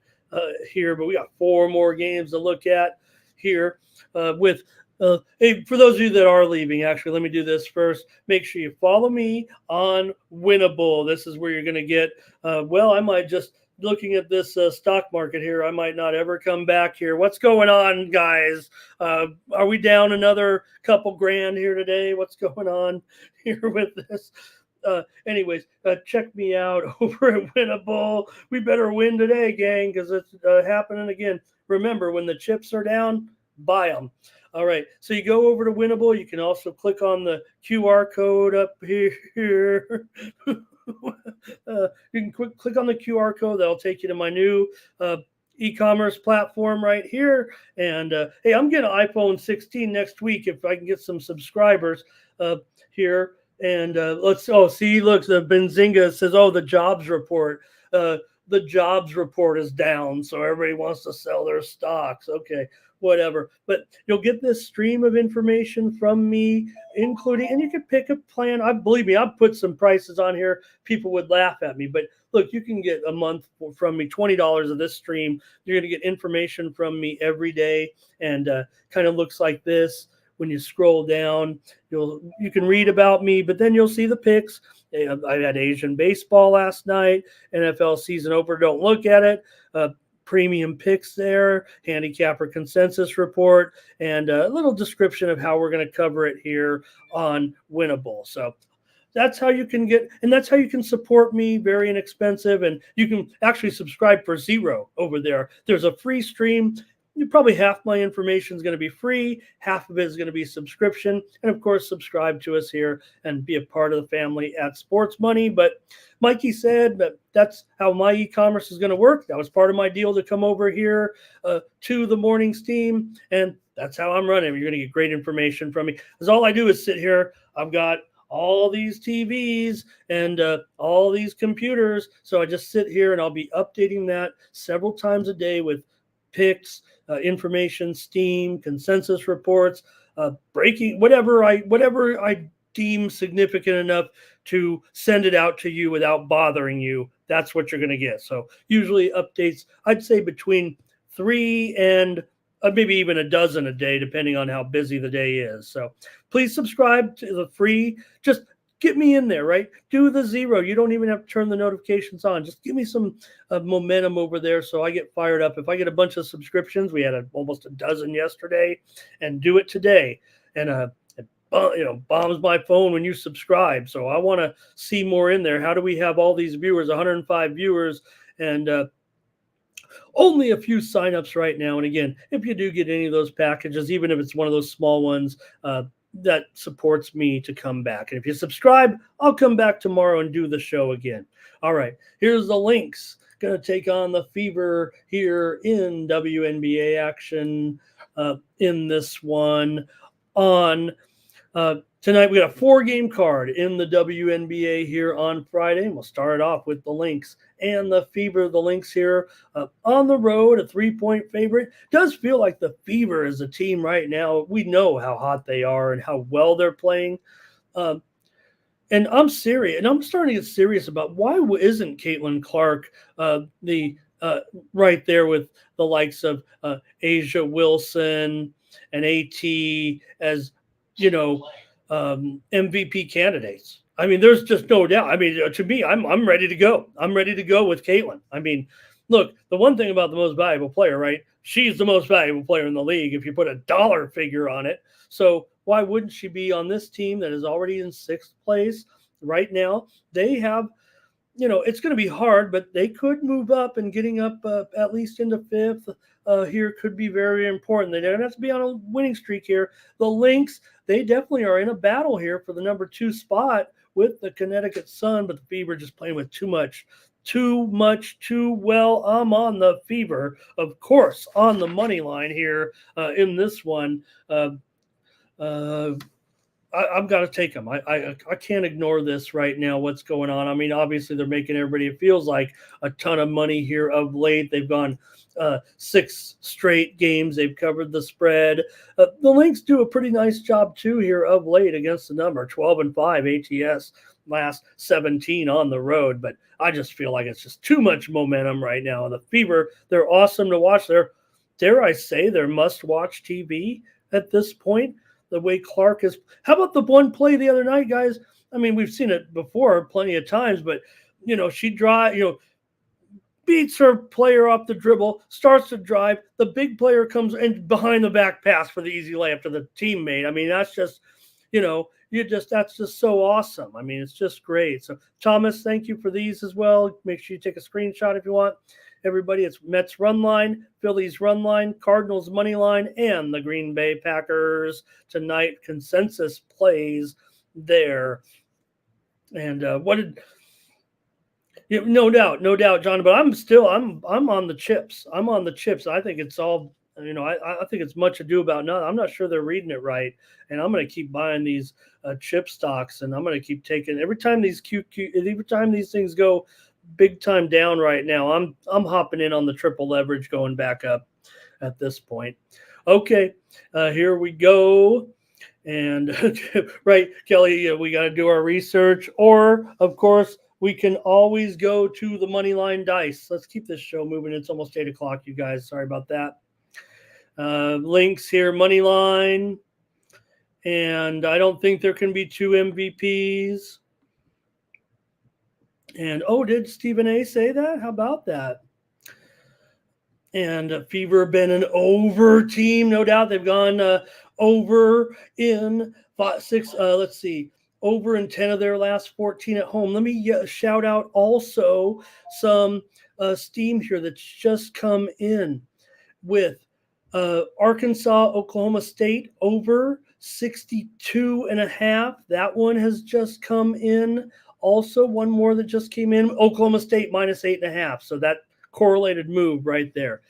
here, but we got 4 more games to look at here hey, for those of you that are leaving, actually, let me do this first. Make sure you follow me on Winnable. This is where you're going to get, I might just, looking at this stock market here, I might not ever come back here. What's going on, guys? Are we down another couple grand here today? What's going on here with this? Anyways, check me out over at Winnable. We better win today, gang, because it's happening again. Remember, when the chips are down, buy them. All right, so you go over to Winnable. You can also click on the QR code up here. You can click on the QR code. That'll take you to my new e-commerce platform right here. And hey, I'm getting an iPhone 16 next week if I can get some subscribers here. And look, the Benzinga says, the jobs report. The jobs report is down, so everybody wants to sell their stocks. Okay, whatever. But you'll get this stream of information from me, including, and you can pick a plan. Believe me, I've put some prices on here. People would laugh at me, but look, you can get a month from me, $20 of this stream. You're going to get information from me every day, and kind of looks like this. When you scroll down, you can read about me, but then you'll see the picks. I had Asian baseball last night, NFL season over. Don't look at it. Premium picks there, handicapper consensus report, and a little description of how we're going to cover it here on Winnable. So that's how you can get, and that's how you can support me, very inexpensive, and you can actually subscribe for $0 over there. There's a free stream. Probably half my information is going to be free, half of it is going to be subscription, and of course, subscribe to us here and be a part of the family at Sports Money. But Mikey said that that's how my e-commerce is going to work. That was part of my deal to come over here to the morning steam, and that's how I'm running. You're going to get great information from me. Because all I do is sit here. I've got all these TVs and all these computers, so I just sit here and I'll be updating that several times a day with picks, information, steam, consensus reports, breaking, whatever I deem significant enough to send it out to you without bothering you, that's what you're going to get. So usually updates, I'd say between 3 and maybe even a dozen a day, depending on how busy the day is. So please subscribe to the free. Just get me in there, right? Do the 0. You don't even have to turn the notifications on. Just give me some momentum over there so I get fired up. If I get a bunch of subscriptions, we had almost a dozen yesterday, and do it today. And bombs my phone when you subscribe. So I want to see more in there. How do we have all these viewers, 105 viewers, and only a few signups right now? And again, if you do get any of those packages, even if it's one of those small ones, that supports me to come back. And if you subscribe, I'll come back tomorrow and do the show again. All right, here's the links. Going to take on the Fever here in WNBA action in this one on tonight. We got a 4-game card in the WNBA here on Friday. And we'll start it off with the Lynx and the Fever. The Lynx here on the road, a 3-point favorite. Does feel like the Fever is a team right now. We know how hot they are and how well they're playing. And I'm serious, and I'm starting to get serious about why isn't Caitlin Clark right there with the likes of Asia Wilson and AT as MVP candidates. I mean, there's just no doubt. I mean, to me, I'm ready to go. I'm ready to go with Caitlin. I mean, look, the one thing about the most valuable player, right? She's the most valuable player in the league if you put a dollar figure on it. So why wouldn't she be on this team that is already in 6th place right now? They have, it's going to be hard, but they could move up, and getting up at least into 5th here could be very important. They don't have to be on a winning streak here. The Lynx, they definitely are in a battle here for the number 2 spot with the Connecticut Sun, but the Fever just playing with too well. I'm on the Fever, of course, on the money line here in this one. I've got to take them. I can't ignore this right now, what's going on. I mean, obviously they're making everybody, it feels like, a ton of money here of late. They've gone 6 straight games. They've covered the spread. The Lynx do a pretty nice job too here of late against the number. 12-5 ATS, last 17 on the road. But I just feel like it's just too much momentum right now. The Fever, they're awesome to watch. They're, dare I say, they're must-watch TV at this point. The way Clark is. How about the one play the other night, guys? I mean, we've seen it before plenty of times, but she beats her player off the dribble, starts to drive. The big player comes in behind the back pass for the easy layup to the teammate. I mean, that's just, that's just so awesome. I mean, it's just great. So Thomas, thank you for these as well. Make sure you take a screenshot if you want. Everybody, it's Mets run line, Phillies run line, Cardinals money line, and the Green Bay Packers tonight. Consensus plays there. And no doubt, John. But I'm on the chips. I'm on the chips. I think it's all, I think it's much ado about nothing. I'm not sure they're reading it right, and I'm going to keep buying these chip stocks, and I'm going to keep taking every time these things go big time down right now. I'm hopping in on the triple leverage, going back up at this point. Okay, here we go. And right, Kelly, we got to do our research, or of course we can always go to the money line dice. Let's keep this show moving. It's almost 8 o'clock, you guys. Sorry about that. Links here, money line, and I don't think there can be 2 MVPs. And, did Stephen A. say that? How about that? And Fever been an over team, no doubt. They've gone over in 6, over in 10 of their last 14 at home. Let me shout out also some steam here that's just come in with Arkansas, Oklahoma State over 62.5. That one has just come in. Also, one more that just came in, Oklahoma State minus 8.5. So that correlated move right there.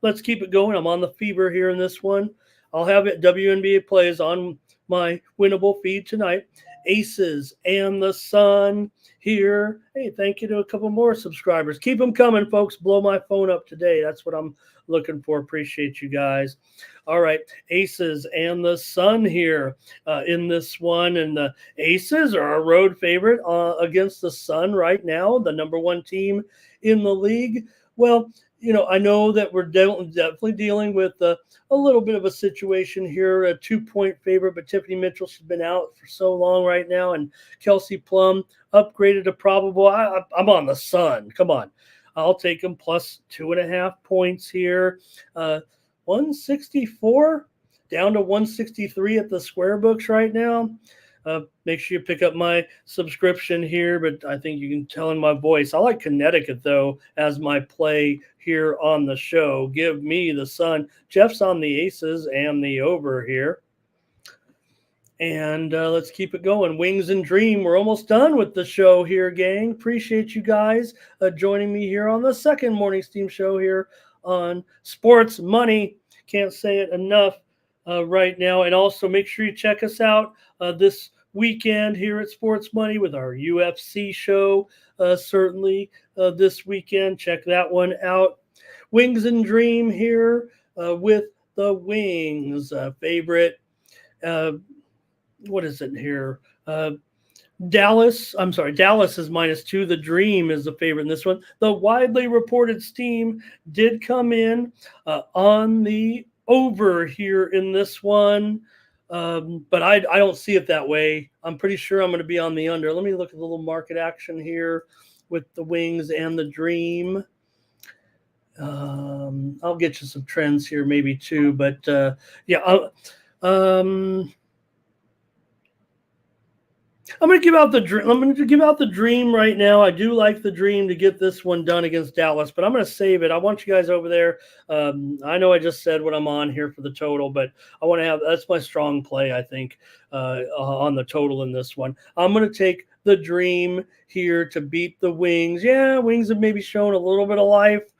Let's keep it going. I'm on the Fever here in this one. I'll have it WNBA plays on my winnable feed tonight. Aces and the Sun here. Hey, thank you to a couple more subscribers. Keep them coming, folks. Blow my phone up today. That's what I'm looking for. Appreciate you guys. All right, Aces and the Sun here in this one. And the Aces are a road favorite against the Sun right now, the number one team in the league. Well, I know that we're definitely dealing with a little bit of a situation here, a 2-point favorite, but Tiffany Mitchell, she's been out for so long right now, and Kelsey Plum upgraded to probable. I'm on the Sun. Come on. I'll take them plus 2.5 points here. 164 down to 163 at the square books right now. Make sure you pick up my subscription here, but I think you can tell in my voice. I like Connecticut, though, as my play here on the show. Give me the Sun. Jeff's on the Aces and the over here. And let's keep it going. Wings and Dream. We're almost done with the show here, gang. Appreciate you guys joining me here on the second Morning Steam show here on Sports Money. Can't say it enough right now. And also make sure you check us out this weekend here at Sports Money with our UFC show. Certainly this weekend. Check that one out. Wings and Dream here with the Wings. Favorite. What is it here? Dallas is -2. The Dream is the favorite in this one. The widely reported Steam did come in on the over here in this one. But I don't see it that way. I'm pretty sure I'm going to be on the under. Let me look at the little market action here with the Wings and the Dream. I'll get you some trends here maybe too. But yeah, I'm going to give out the Dream. I'm going to give out the Dream right now. I do like the Dream to get this one done against Dallas, but I'm going to save it. I want you guys over there. I know I just said what I'm on here for the total, but I want to have that's my strong play, I think, on the total in this one. I'm going to take the Dream here to beat the Wings. Yeah, Wings have maybe shown a little bit of life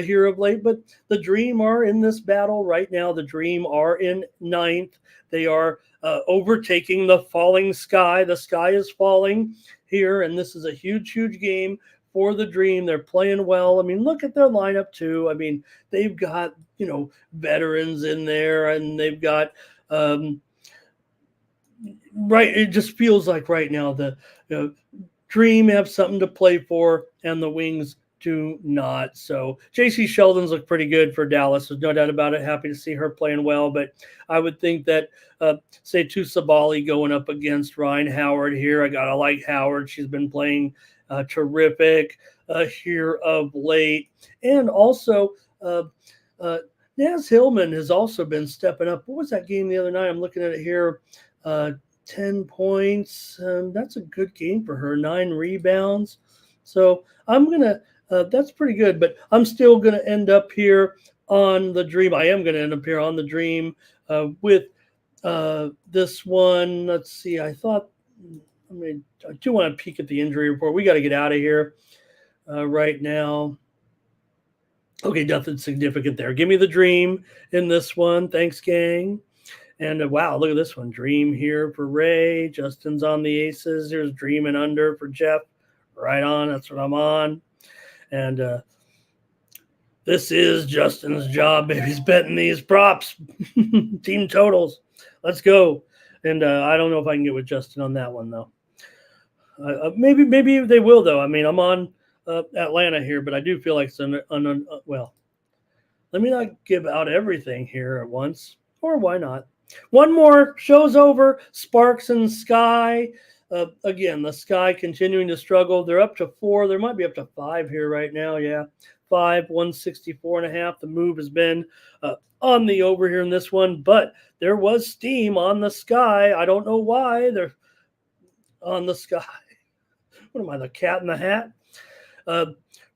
here of late, but the Dream are in this battle right now. The Dream are in 9th. They are overtaking the falling Sky. The Sky is falling here, and this is a huge, huge game for the Dream. They're playing well. I mean, look at their lineup too. I mean, they've got, veterans in there, and they've got right. It just feels like right now the Dream have something to play for, and the Wings do not. So JC Sheldon's looked pretty good for Dallas. There's no doubt about it. Happy to see her playing well, but I would think that say Sabali going up against Ryan Howard here. I gotta like Howard. She's been playing terrific here of late, and also Naz Hillman has also been stepping up. What was that game the other night? I'm looking at it here. 10 points. That's a good game for her. 9 rebounds. So I'm gonna. That's pretty good, but I'm still going to end up here on the Dream. I am going to end up here on the Dream with this one. Let's see. I do want to peek at the injury report. We got to get out of here right now. Okay, nothing significant there. Give me the Dream in this one. Thanks, gang. And wow, look at this one. Dream here for Ray. Justin's on the Aces. There's Dream and under for Jeff. Right on. That's what I'm on. And this is Justin's job, baby. He's betting these props, team totals. Let's go. And I don't know if I can get with Justin on that one, though. Maybe they will, though. I mean, I'm on Atlanta here, but I do feel like it's well, let me not give out everything here at once, or why not? One more, show's over. Sparks and Sky. Again, the Sky continuing to struggle. They're up to 4. There might be up to 5 here right now. Yeah, 5, 164.5. The move has been on the over here in this one, but there was steam on the Sky. I don't know why they're on the Sky. What am I, the cat in the hat?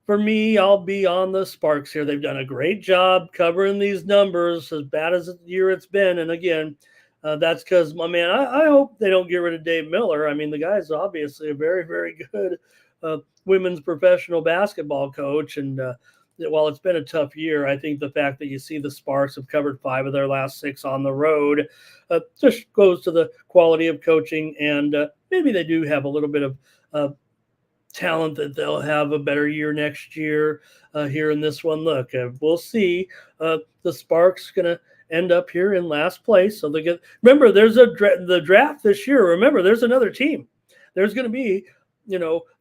For me, I'll be on the Sparks here. They've done a great job covering these numbers, as bad as the year it's been. And again, that's because, my man, I hope they don't get rid of Dave Miller. I mean, the guy's obviously a very, very good women's professional basketball coach. And while it's been a tough year, I think the fact that you see the Sparks have covered 5 of their last 6 on the road just goes to the quality of coaching. And maybe they do have a little bit of talent that they'll have a better year next year here in this one. Look, we'll see. The Sparks going to end up here in last place. So they get, remember, there's the draft this year. Remember, there's another team. There's going to be,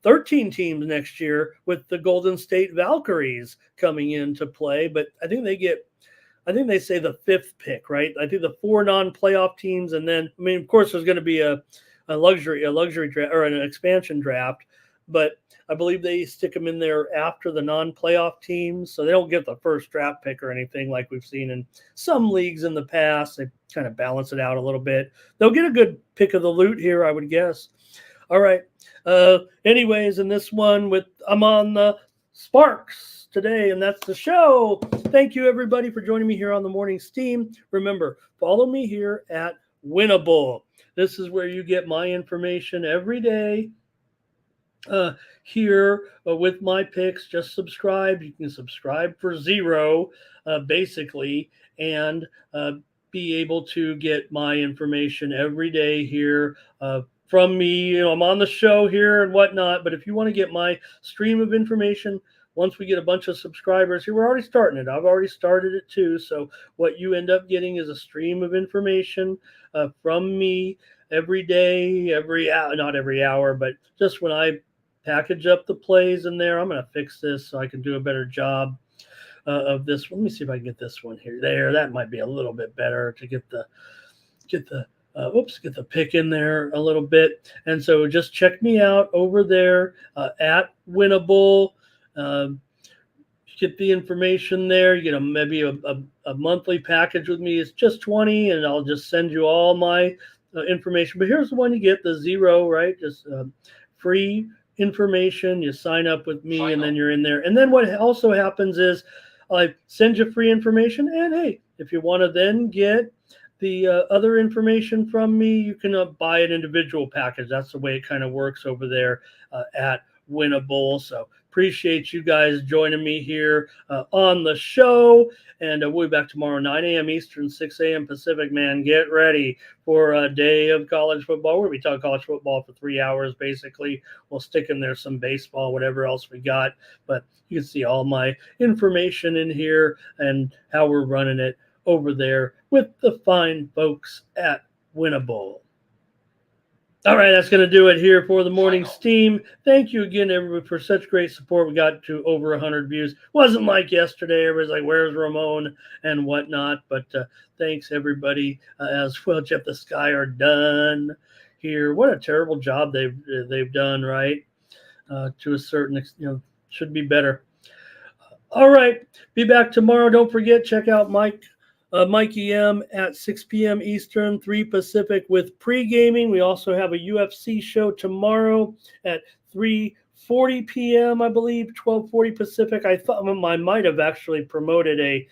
13 teams next year with the Golden State Valkyries coming into play. But I think they say the 5th pick, right? I think the 4 non-playoff teams. And then, I mean, of course, there's going to be a luxury draft or an expansion draft, but I believe they stick them in there after the non-playoff teams, so they don't get the first draft pick or anything like we've seen in some leagues in the past. They kind of balance it out a little bit. They'll get a good pick of the loot here, I would guess. All right. Anyways, in this one I'm on the Sparks today, and that's the show. Thank you, everybody, for joining me here on the Morning Steam. Remember, follow me here at Winnable. This is where you get my information every day here with my picks. Just subscribe. You can subscribe for $0, basically, and be able to get my information every day here from me. I'm on the show here and whatnot, but if you want to get my stream of information, once we get a bunch of subscribers here, we're already starting it. I've already started it too. So what you end up getting is a stream of information from me every day, every hour, not every hour, but just when I package up the plays in there. I'm going to fix this so I can do a better job of this. Let me see if I can get this one here. There, that might be a little bit better to get the pick in there a little bit. And so just check me out over there at Winnable. Get the information there. You get maybe a monthly package with me. It's just $20, and I'll just send you all my information. But here's the one you get, the $0, right? Just free information. You sign up with me, and then you're in there. And then what also happens is I send you free information, and hey, if you want to then get the other information from me, you can buy an individual package. That's the way it kind of works over there at Winnable. So appreciate you guys joining me here on the show. And we'll be back tomorrow, 9 a.m. Eastern, 6 a.m. Pacific. Man, get ready for a day of college football. We're going to be talking college football for 3 hours, basically. We'll stick in there some baseball, whatever else we got. But you can see all my information in here and how we're running it over there with the fine folks at Winnable. All right, that's going to do it here for the Morning Steam. Thank you again, everybody, for such great support. We got to over 100 views. Wasn't like yesterday. Everybody's like, where's Ramon and whatnot. But thanks, everybody, as well. Jeff the Sky are done here. What a terrible job they've done, right? To a certain extent, should be better. All right, be back tomorrow. Don't forget, check out Mikey M at 6 p.m. Eastern, 3 Pacific with pre-gaming. We also have a UFC show tomorrow at 3:40 p.m., I believe, 12:40 Pacific. I thought I might have actually promoted a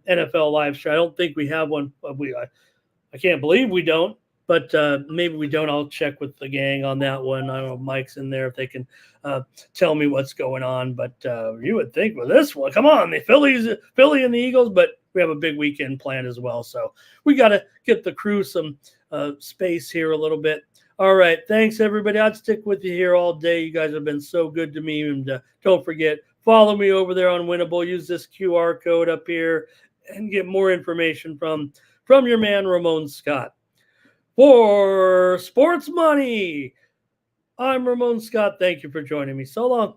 NFL live show. I don't think we have one. I can't believe we don't, but maybe we don't. I'll check with the gang on that one. I don't know if Mike's in there, if they can tell me what's going on. But you would think with this one, come on, the Philly and the Eagles, but we have a big weekend planned as well. So we got to get the crew some space here a little bit. All right. Thanks, everybody. I'd stick with you here all day. You guys have been so good to me. And don't forget, follow me over there on Winnable. Use this QR code up here and get more information from your man, Ramon Scott. For Sports Money, I'm Ramon Scott. Thank you for joining me. So long.